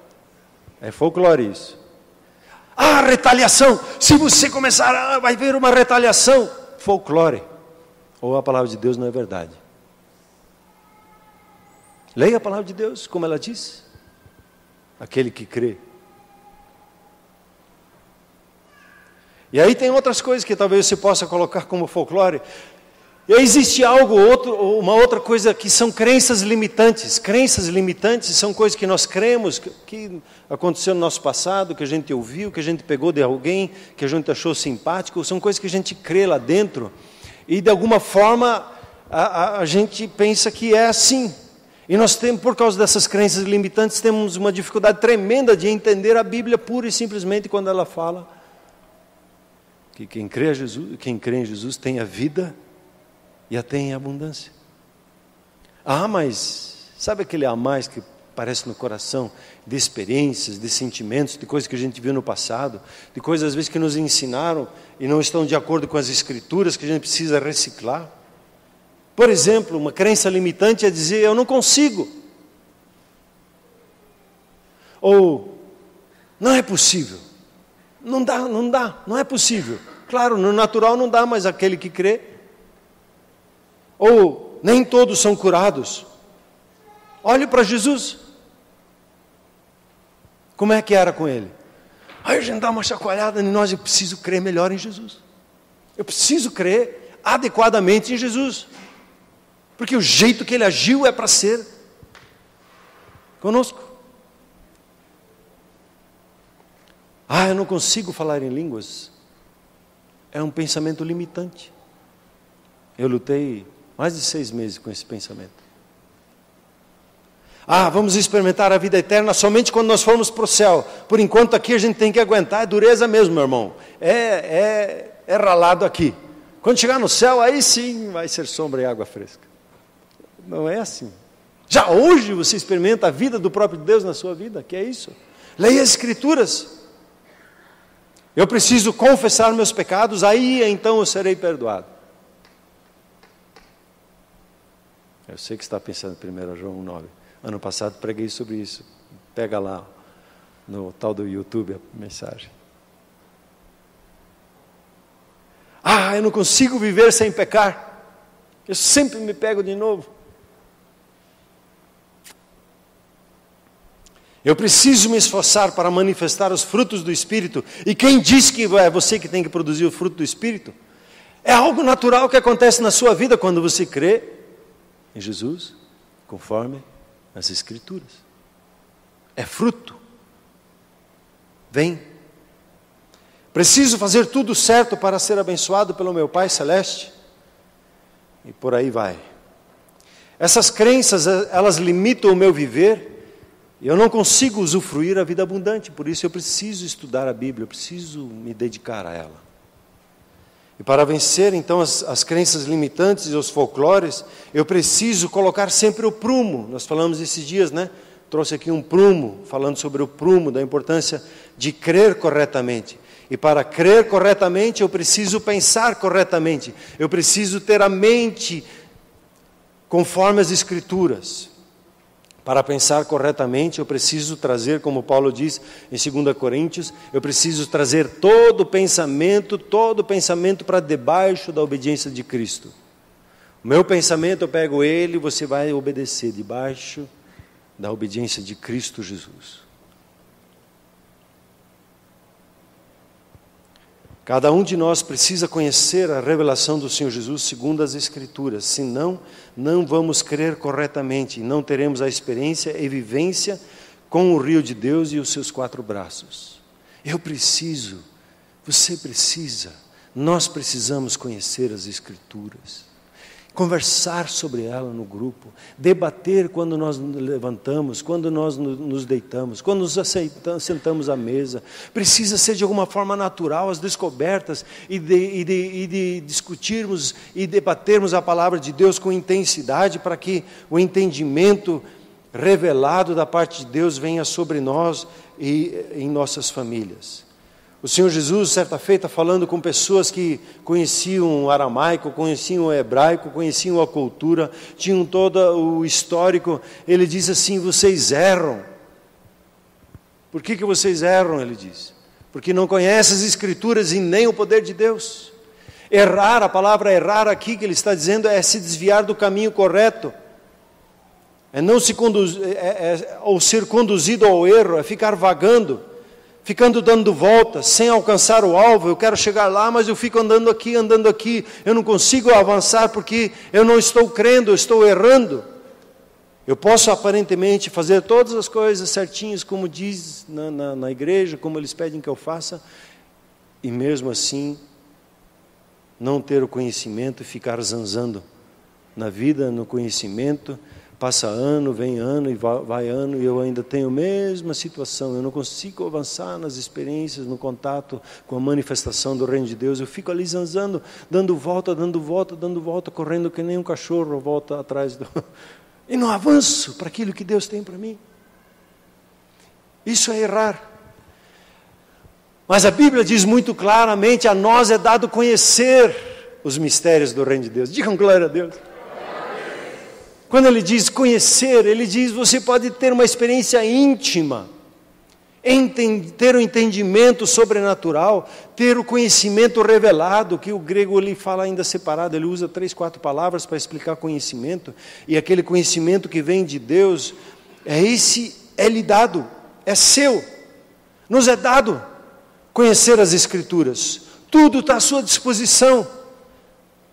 É folclore isso. Ah, retaliação! Se você começar, vai ver uma retaliação. Folclore. Ou a palavra de Deus não é verdade. Leia a palavra de Deus, como ela diz. Aquele que crê. E aí tem outras coisas que talvez você possa colocar como folclore. E aí existe uma outra coisa que são crenças limitantes. Crenças limitantes são coisas que nós cremos, que aconteceu no nosso passado, que a gente ouviu, que a gente pegou de alguém, que a gente achou simpático. São coisas que a gente crê lá dentro. E de alguma forma a gente pensa que é assim. E nós temos, por causa dessas crenças limitantes, temos uma dificuldade tremenda de entender a Bíblia pura e simplesmente quando ela fala que quem crê em Jesus tem a vida e a tem em abundância. Ah, mas sabe aquele a mais que aparece no coração, de experiências, de sentimentos, de coisas que a gente viu no passado, de coisas às vezes que nos ensinaram e não estão de acordo com as Escrituras, que a gente precisa reciclar. Por exemplo, uma crença limitante é dizer: eu não consigo. Ou, não é possível. Não dá, não é possível. Claro, no natural não dá, mas aquele que crê. Ou, nem todos são curados. Olhe para Jesus. Como é que era com ele? Aí a gente dá uma chacoalhada em nós: eu preciso crer melhor em Jesus. Eu preciso crer adequadamente em Jesus. Porque o jeito que ele agiu é para ser. conosco. Eu não consigo falar em línguas. É um pensamento limitante. Eu lutei mais de 6 meses com esse pensamento. Vamos experimentar a vida eterna somente quando nós formos para o céu. Por enquanto aqui a gente tem que aguentar, é dureza mesmo, meu irmão. É ralado aqui. Quando chegar no céu, aí sim vai ser sombra e água fresca. Não é assim. Já hoje você experimenta a vida do próprio Deus na sua vida, que é isso. Leia as Escrituras. Eu preciso confessar meus pecados, aí então eu serei perdoado. Eu sei que você está pensando em 1 João 9. Ano passado preguei sobre isso. Pega lá no tal do YouTube a mensagem. Eu não consigo viver sem pecar. Eu sempre me pego de novo. Eu preciso me esforçar para manifestar os frutos do Espírito. E quem diz que é você que tem que produzir o fruto do Espírito? É algo natural que acontece na sua vida quando você crê em Jesus, conforme as Escrituras. É fruto. Vem. Preciso fazer tudo certo para ser abençoado pelo meu Pai Celeste. E por aí vai. Essas crenças, elas limitam o meu viver. Eu não consigo usufruir a vida abundante. Por isso eu preciso estudar a Bíblia. Eu preciso me dedicar a ela. E para vencer então as crenças limitantes e os folclores, eu preciso colocar sempre o prumo. Nós falamos esses dias, né? Trouxe aqui um prumo, falando sobre o prumo, da importância de crer corretamente. E para crer corretamente, eu preciso pensar corretamente. Eu preciso ter a mente conforme as Escrituras. Para pensar corretamente, eu preciso trazer, como Paulo diz em 2 Coríntios, eu preciso trazer todo pensamento para debaixo da obediência de Cristo. O meu pensamento, eu pego ele, você vai obedecer debaixo da obediência de Cristo Jesus. Cada um de nós precisa conhecer a revelação do Senhor Jesus segundo as Escrituras, senão não vamos crer corretamente, não teremos a experiência e vivência com o rio de Deus e os seus 4 braços. Eu preciso, você precisa, nós precisamos conhecer as Escrituras, conversar sobre ela no grupo, debater quando nós nos levantamos, quando nós nos deitamos, quando nos sentamos à mesa. Precisa ser de alguma forma natural as descobertas e de discutirmos e debatermos a palavra de Deus com intensidade para que o entendimento revelado da parte de Deus venha sobre nós e em nossas famílias. O Senhor Jesus, certa feita, falando com pessoas que conheciam o aramaico, conheciam o hebraico, conheciam a cultura, tinham todo o histórico, ele diz assim: vocês erram. Por que vocês erram? Ele diz. Porque não conhecem as Escrituras e nem o poder de Deus. Errar, a palavra errar aqui que ele está dizendo é se desviar do caminho correto. É não se conduzir, ou ser conduzido ao erro, é ficar vagando. Ficando dando voltas, sem alcançar o alvo. Eu quero chegar lá, mas eu fico andando aqui, eu não consigo avançar porque eu não estou crendo, eu estou errando. Eu posso aparentemente fazer todas as coisas certinhas, como diz na igreja, como eles pedem que eu faça, e mesmo assim não ter o conhecimento e ficar zanzando na vida, no conhecimento. Passa ano, vem ano e vai ano e eu ainda tenho a mesma situação. Eu não consigo avançar nas experiências, no contato com a manifestação do reino de Deus. Eu fico ali zanzando, dando volta, correndo que nem um cachorro volta atrás do... E não avanço para aquilo que Deus tem para mim. Isso é errar. Mas a Bíblia diz muito claramente, a nós é dado conhecer os mistérios do reino de Deus. Digam glória a Deus. Quando ele diz conhecer, ele diz você pode ter uma experiência íntima, ter o entendimento sobrenatural, ter o conhecimento revelado, que o grego ele fala ainda separado, ele usa 3, 4 palavras para explicar conhecimento, e aquele conhecimento que vem de Deus, é lhe dado, é seu, nos é dado conhecer as Escrituras, tudo está à sua disposição,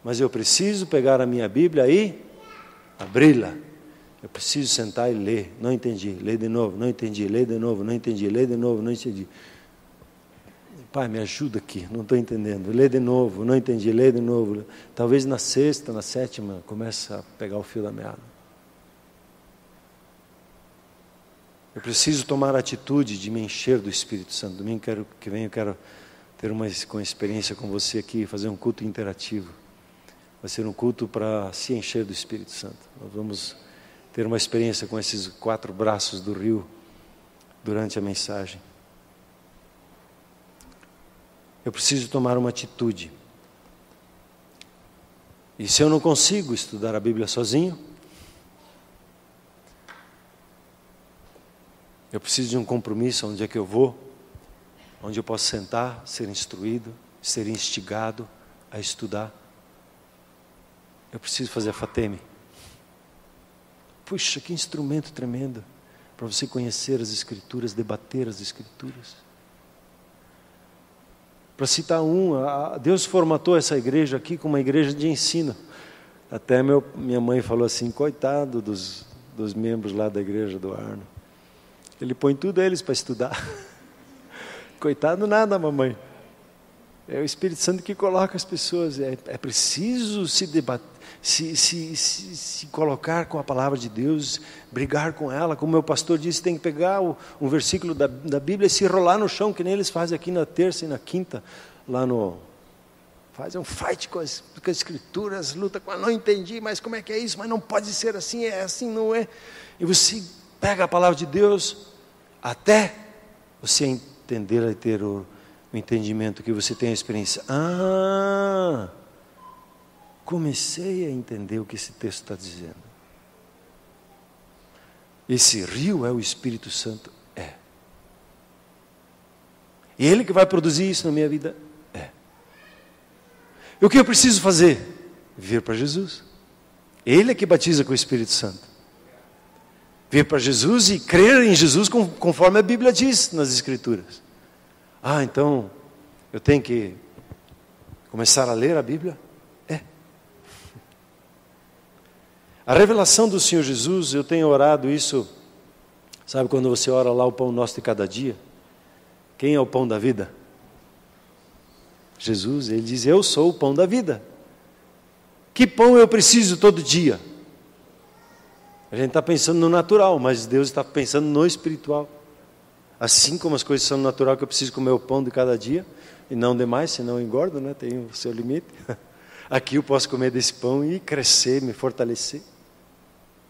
mas eu preciso pegar a minha Bíblia e abri-la. Eu preciso sentar e ler. Não entendi. Lê de novo. Não entendi. Lê de novo. Não entendi. Lê de novo. Não entendi. Pai, me ajuda aqui. Não estou entendendo. Lê de novo. Não entendi. Lê de novo. Talvez na sexta, na sétima, comece a pegar o fio da meada. Eu preciso tomar a atitude de me encher do Espírito Santo. Domingo que vem eu quero ter uma experiência com você aqui, fazer um culto interativo. Vai ser um culto para se encher do Espírito Santo. Nós vamos ter uma experiência com esses 4 braços do rio durante a mensagem. Eu preciso tomar uma atitude. E se eu não consigo estudar a Bíblia sozinho, eu preciso de um compromisso onde é que eu vou, onde eu posso sentar, ser instruído, ser instigado a estudar. Eu preciso fazer a Fateme. Puxa, que instrumento tremendo para você conhecer as Escrituras, debater as Escrituras. Para citar Deus formatou essa igreja aqui como uma igreja de ensino. Até minha mãe falou assim, coitado dos membros lá da igreja do Arno. Ele põe tudo eles para estudar. Coitado nada, mamãe. É o Espírito Santo que coloca as pessoas. É preciso se debater, se colocar com a palavra de Deus, brigar com ela. Como meu pastor disse, tem que pegar um versículo da Bíblia e se rolar no chão, que nem eles fazem aqui na terça e na quinta, fazem um fight com as Escrituras, luta com não entendi, mas como é que é isso? Mas não pode ser assim, é assim, não é? E você pega a palavra de Deus até você entender e ter o entendimento, que você tem a experiência. Comecei a entender o que esse texto está dizendo. Esse rio é o Espírito Santo? É. E Ele que vai produzir isso na minha vida? É. E o que eu preciso fazer? Vir para Jesus. Ele é que batiza com o Espírito Santo. Vir para Jesus e crer em Jesus conforme a Bíblia diz nas Escrituras. Então eu tenho que começar a ler a Bíblia? É. A revelação do Senhor Jesus, eu tenho orado isso, sabe quando você ora lá o pão nosso de cada dia? Quem é o pão da vida? Jesus, Ele diz, eu sou o pão da vida. Que pão eu preciso todo dia? A gente está pensando no natural, mas Deus está pensando no espiritual. Assim como as coisas são no natural, que eu preciso comer o pão de cada dia, e não demais, senão eu engordo, né? Tem o seu limite. Aqui eu posso comer desse pão e crescer, me fortalecer.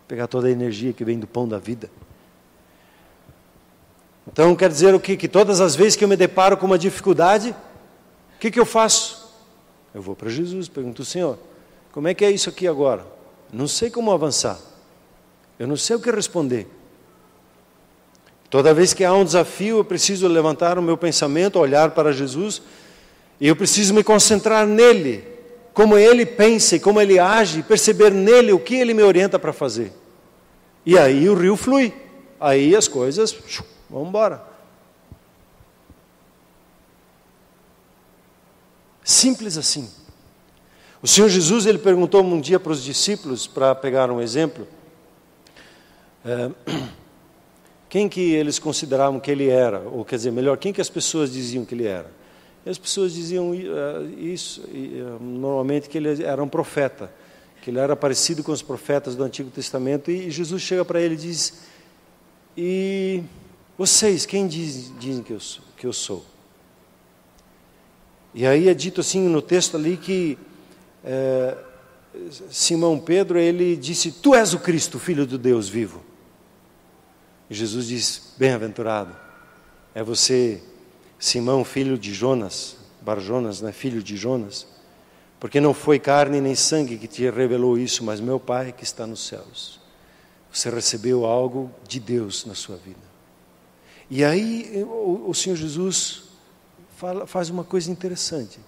Pegar toda a energia que vem do pão da vida. Então quer dizer o quê? Que todas as vezes que eu me deparo com uma dificuldade, o que eu faço? Eu vou para Jesus, pergunto, Senhor, como é que é isso aqui agora? Não sei como avançar. Eu não sei o que responder. Toda vez que há um desafio, eu preciso levantar o meu pensamento, olhar para Jesus, e eu preciso me concentrar nele, como ele pensa e como ele age, perceber nele o que ele me orienta para fazer. E aí o rio flui, aí as coisas vão embora. Simples assim. O Senhor Jesus, ele perguntou um dia para os discípulos, para pegar um exemplo, quem que eles consideravam que ele era, ou quer dizer, melhor, quem que as pessoas diziam que ele era? E as pessoas diziam normalmente que ele era um profeta, que ele era parecido com os profetas do Antigo Testamento, e Jesus chega para ele e diz, e vocês, quem dizem que eu sou? E aí é dito assim no texto ali que Simão Pedro, ele disse, tu és o Cristo, Filho do Deus vivo. E Jesus diz, bem-aventurado, é você, Simão, filho de Jonas, Bar-Jonas, né, filho de Jonas, porque não foi carne nem sangue que te revelou isso, mas meu Pai que está nos céus. Você recebeu algo de Deus na sua vida. E aí o Senhor Jesus faz uma coisa interessante.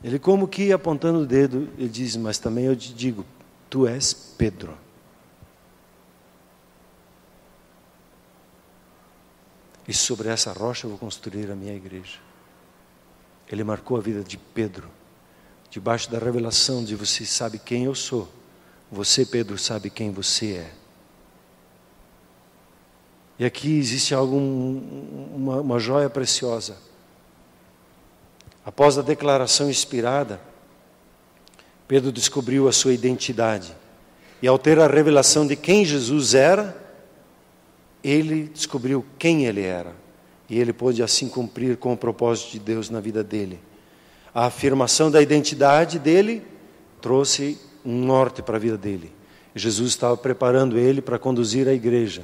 Ele como que apontando o dedo, ele diz, mas também eu te digo, tu és Pedro. E sobre essa rocha eu vou construir a minha igreja. Ele marcou a vida de Pedro. Debaixo da revelação de você sabe quem eu sou. Você, Pedro, sabe quem você é. E aqui existe algo, uma joia preciosa. Após a declaração inspirada, Pedro descobriu a sua identidade. E ao ter a revelação de quem Jesus era, ele descobriu quem ele era. E ele pôde assim cumprir com o propósito de Deus na vida dele. A afirmação da identidade dele trouxe um norte para a vida dele. Jesus estava preparando ele para conduzir a igreja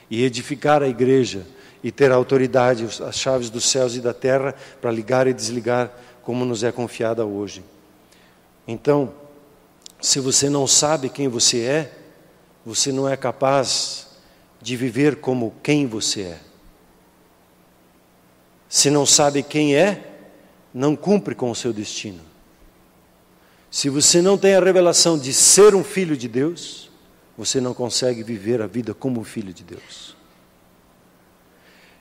e edificar a igreja e ter a autoridade, as chaves dos céus e da terra para ligar e desligar como nos é confiada hoje. Então, se você não sabe quem você é, você não é capaz de viver como quem você é. Se não sabe quem é, não cumpre com o seu destino. Se você não tem a revelação de ser um filho de Deus, você não consegue viver a vida como um filho de Deus.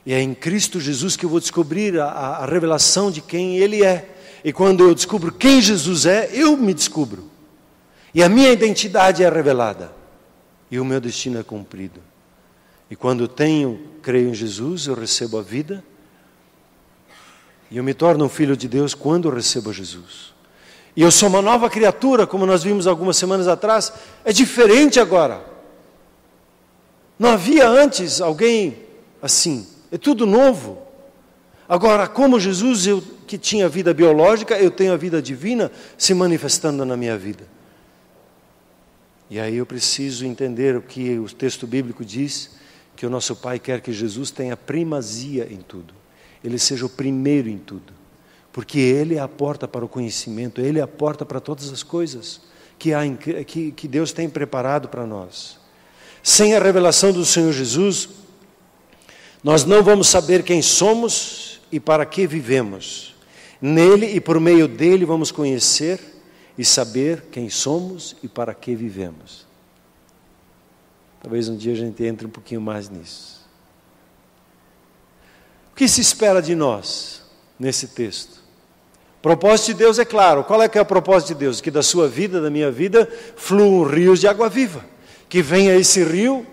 E é em Cristo Jesus que eu vou descobrir a revelação de quem Ele é. E quando eu descubro quem Jesus é, eu me descubro. E a minha identidade é revelada. E o meu destino é cumprido. E quando eu creio em Jesus, eu recebo a vida. E eu me torno um filho de Deus quando eu recebo a Jesus. E eu sou uma nova criatura, como nós vimos algumas semanas atrás. É diferente agora. Não havia antes alguém assim. É tudo novo. Agora, como Jesus, eu que tinha vida biológica, eu tenho a vida divina se manifestando na minha vida. E aí eu preciso entender o que o texto bíblico diz, que o nosso Pai quer que Jesus tenha primazia em tudo. Ele seja o primeiro em tudo. Porque Ele é a porta para o conhecimento, Ele é a porta para todas as coisas que Deus tem preparado para nós. Sem a revelação do Senhor Jesus, nós não vamos saber quem somos e para que vivemos. Nele e por meio dele vamos conhecer e saber quem somos e para que vivemos. Talvez um dia a gente entre um pouquinho mais nisso. O que se espera de nós nesse texto? O propósito de Deus é claro. Qual é que é o propósito de Deus? Que da sua vida, da minha vida, fluam rios de água viva. Que venha esse rio,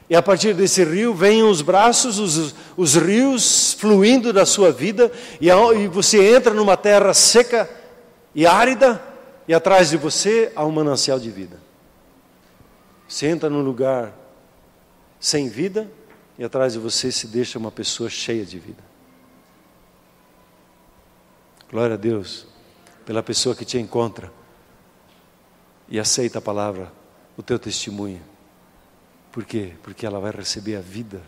e a partir desse rio venham os braços, os rios fluindo da sua vida, e você entra numa terra seca e árida, e atrás de você há um manancial de vida. Você entra num lugar sem vida, e atrás de você se deixa uma pessoa cheia de vida. Glória a Deus pela pessoa que te encontra e aceita a palavra, o teu testemunho. Por quê? Porque ela vai receber a vida.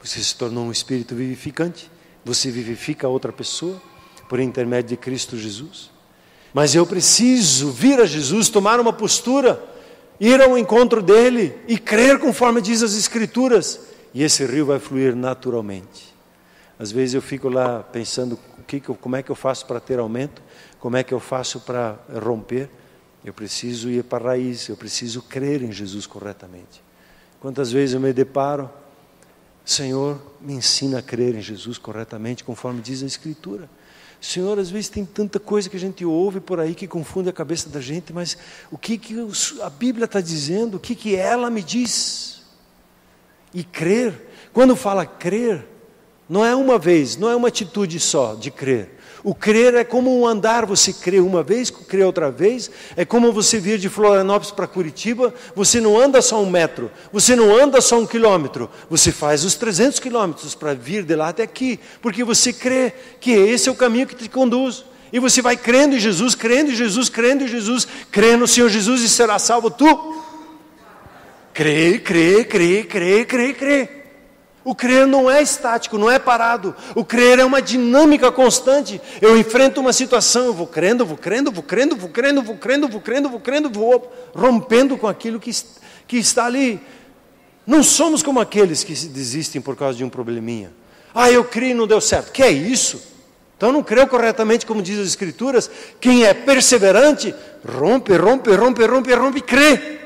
Você se tornou um espírito vivificante, você vivifica a outra pessoa por intermédio de Cristo Jesus. Mas eu preciso vir a Jesus, tomar uma postura, ir ao encontro dele e crer conforme diz as Escrituras, e esse rio vai fluir naturalmente. Às vezes eu fico lá pensando, como é que eu faço para ter aumento? Como é que eu faço para romper? Eu preciso ir para a raiz, eu preciso crer em Jesus corretamente. Quantas vezes eu me deparo, Senhor, me ensina a crer em Jesus corretamente, conforme diz a Escritura. Senhor, às vezes tem tanta coisa que a gente ouve por aí que confunde a cabeça da gente, mas o que a Bíblia está dizendo? O que ela me diz? E crer, quando fala crer, não é uma vez, não é uma atitude só de crer. O crer é como um andar, você crê uma vez, crê outra vez. É como você vir de Florianópolis para Curitiba, você não anda só 1 metro, você não anda só 1 quilômetro, você faz os 300 quilômetros para vir de lá até aqui, porque você crê que esse é o caminho que te conduz. E você vai crendo em Jesus, crendo em Jesus, crendo em Jesus, crê no Senhor Jesus e será salvo tu. Crê, crê, crê, crê, crê, crê. O crer não é estático, não é parado. O crer é uma dinâmica constante. Eu enfrento uma situação, eu vou crendo, vou crendo, vou crendo, vou crendo, vou crendo, vou crendo, vou crendo, vou rompendo com aquilo que está ali. Não somos como aqueles que desistem por causa de um probleminha. Eu criei e não deu certo. Que é isso? Então não creu corretamente, como diz as Escrituras. Quem é perseverante, rompe, rompe, rompe, rompe, rompe, crê.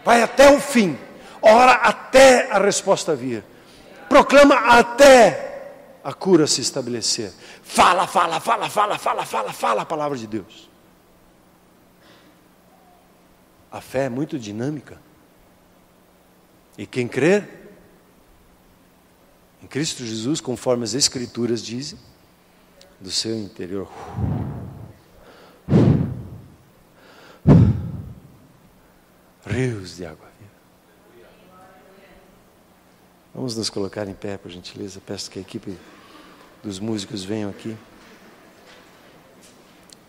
Vai até o fim. Ora até a resposta vir. Proclama até a cura se estabelecer. Fala, fala, fala, fala, fala, fala, fala a palavra de Deus. A fé é muito dinâmica. E quem crer, Em Cristo Jesus, conforme as Escrituras dizem, do seu interior rios de água viva. Vamos nos colocar em pé, por gentileza. Peço que a equipe dos músicos venham aqui.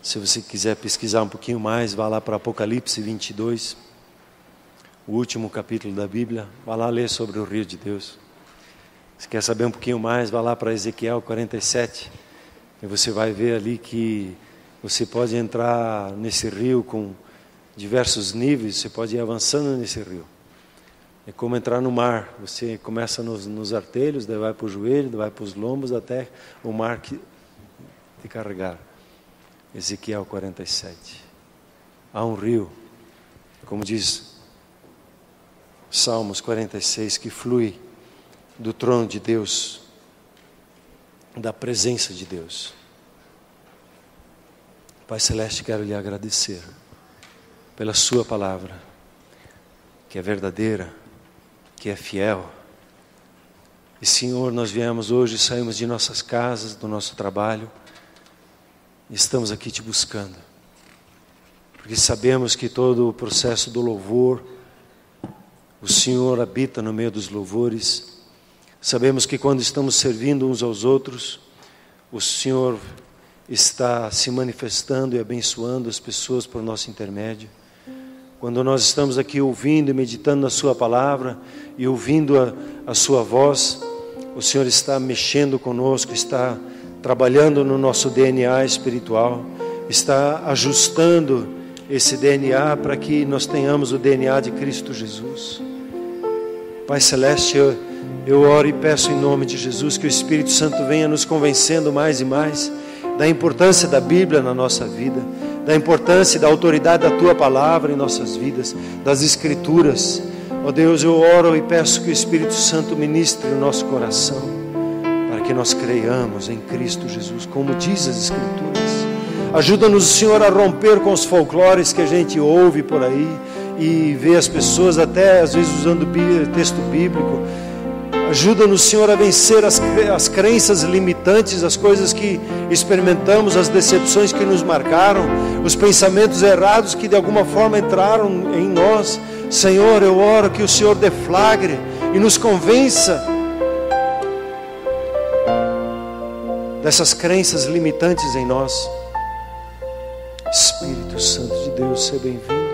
Se você quiser pesquisar um pouquinho mais, vá lá para Apocalipse 22, o último capítulo da Bíblia. Vá lá ler sobre o rio de Deus. Se quer saber um pouquinho mais, vá lá para Ezequiel 47. E você vai ver ali que você pode entrar nesse rio com diversos níveis. Você pode ir avançando nesse rio. É como entrar no mar. Você começa nos artelhos, daí vai para o joelho, daí vai para os lombos, até o mar te carregar. Ezequiel 47. Há um rio, como diz Salmos 46, que flui do trono de Deus, da presença de Deus. Pai Celeste, quero lhe agradecer pela sua palavra, que é verdadeira, que é fiel. E Senhor, nós viemos hoje, saímos de nossas casas, do nosso trabalho, e estamos aqui te buscando, porque sabemos que todo o processo do louvor, o Senhor habita no meio dos louvores. Sabemos que quando estamos servindo uns aos outros, o Senhor está se manifestando e abençoando as pessoas por nosso intermédio. Quando nós estamos aqui ouvindo e meditando na sua palavra e ouvindo a sua voz, o Senhor está mexendo conosco, está trabalhando no nosso DNA espiritual, está ajustando esse DNA para que nós tenhamos o DNA de Cristo Jesus. Pai Celeste, eu oro e peço em nome de Jesus que o Espírito Santo venha nos convencendo mais e mais da importância da Bíblia na nossa vida, da importância e da autoridade da Tua Palavra em nossas vidas, das Escrituras. Ó Deus, eu oro e peço que o Espírito Santo ministre o nosso coração, para que nós creiamos em Cristo Jesus, como diz as Escrituras. Ajuda-nos, Senhor, a romper com os folclores que a gente ouve por aí e vê as pessoas até às vezes usando texto bíblico. Ajuda-nos, Senhor, a vencer as crenças limitantes, as coisas que experimentamos, as decepções que nos marcaram, os pensamentos errados que de alguma forma entraram em nós. Senhor, eu oro que o Senhor deflagre e nos convença dessas crenças limitantes em nós. Espírito Santo de Deus, seja bem-vindo.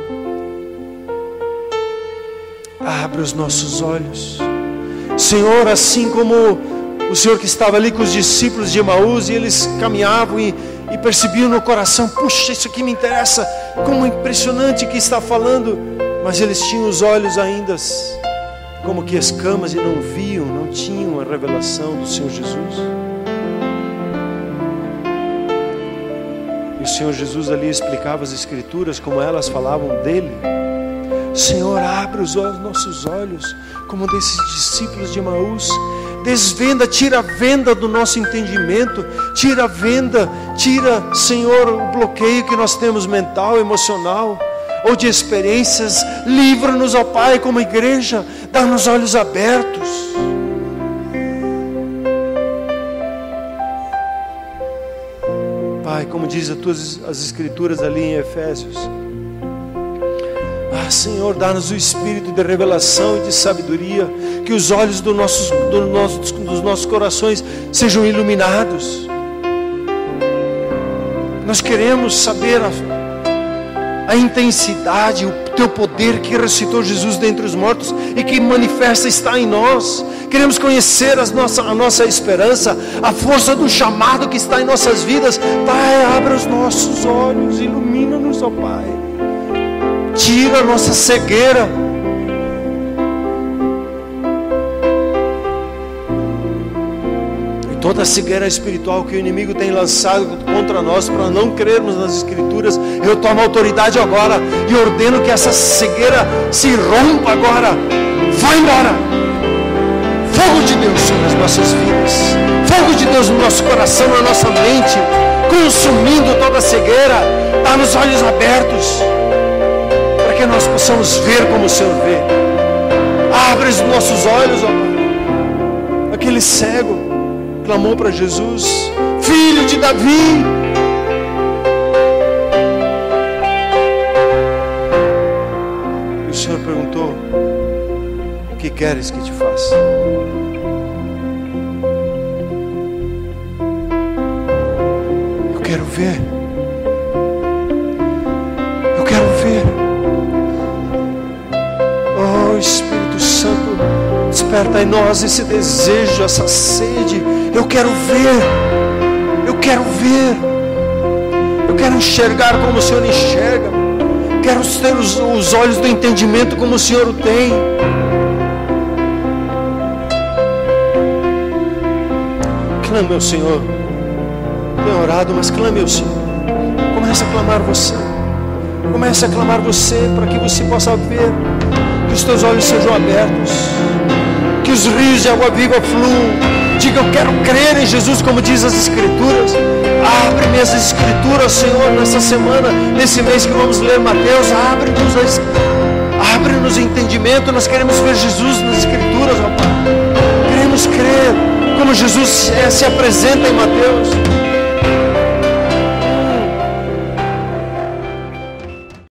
Abre os nossos olhos, Senhor, assim como o Senhor que estava ali com os discípulos de Emaús, e eles caminhavam e percebiam no coração: puxa, isso aqui me interessa, como impressionante que está falando, mas eles tinham os olhos ainda como que escamas e não viam, não tinham a revelação do Senhor Jesus. E o Senhor Jesus ali explicava as Escrituras como elas falavam dele. Senhor, abre os nossos olhos, como desses discípulos de Emaús. Desvenda, tira a venda do nosso entendimento, tira a venda, tira, Senhor, o bloqueio que nós temos mental, emocional, ou de experiências. Livra-nos, ó Pai, como igreja, dá-nos olhos abertos. Pai, como diz as Escrituras ali em Efésios, Senhor, dá-nos o espírito de revelação e de sabedoria, que os olhos dos nossos corações sejam iluminados. Nós queremos saber a intensidade, o Teu poder que ressuscitou Jesus dentre os mortos e que manifesta está em nós. Queremos conhecer a nossa esperança, a força do chamado que está em nossas vidas. Pai, abra os nossos olhos, ilumina-nos, ó Pai. Tira a nossa cegueira. E toda a cegueira espiritual que o inimigo tem lançado contra nós para não crermos nas Escrituras, eu tomo autoridade agora e ordeno que essa cegueira se rompa agora. Vai embora. Fogo de Deus sobre as nossas vidas. Fogo de Deus no nosso coração, na nossa mente, consumindo toda a cegueira. Dá-nos olhos abertos, que nós possamos ver como o Senhor vê. Abre os nossos olhos, ó Pai. Aquele aquele cego clamou para Jesus: Filho de Davi. E o Senhor perguntou: o que queres que te faça? Eu quero ver. Eu quero ver. Oh, Espírito Santo, desperta em nós esse desejo, essa sede. Eu quero ver. Eu quero ver. Eu quero enxergar como o Senhor enxerga. Quero ter os olhos do entendimento como o Senhor o tem. Clame ao Senhor. Tenho orado, mas clame ao Senhor. Comece a clamar você. Comece a clamar você, para que você possa ver. Que os teus olhos sejam abertos. Que os rios de água viva fluam. Diga: eu quero crer em Jesus, como diz as Escrituras. Abre-me as Escrituras, Senhor, nessa semana, nesse mês que vamos ler Mateus. Abre-nos o entendimento. Nós queremos ver Jesus nas Escrituras, ó Pai. Queremos crer como Jesus se apresenta em Mateus.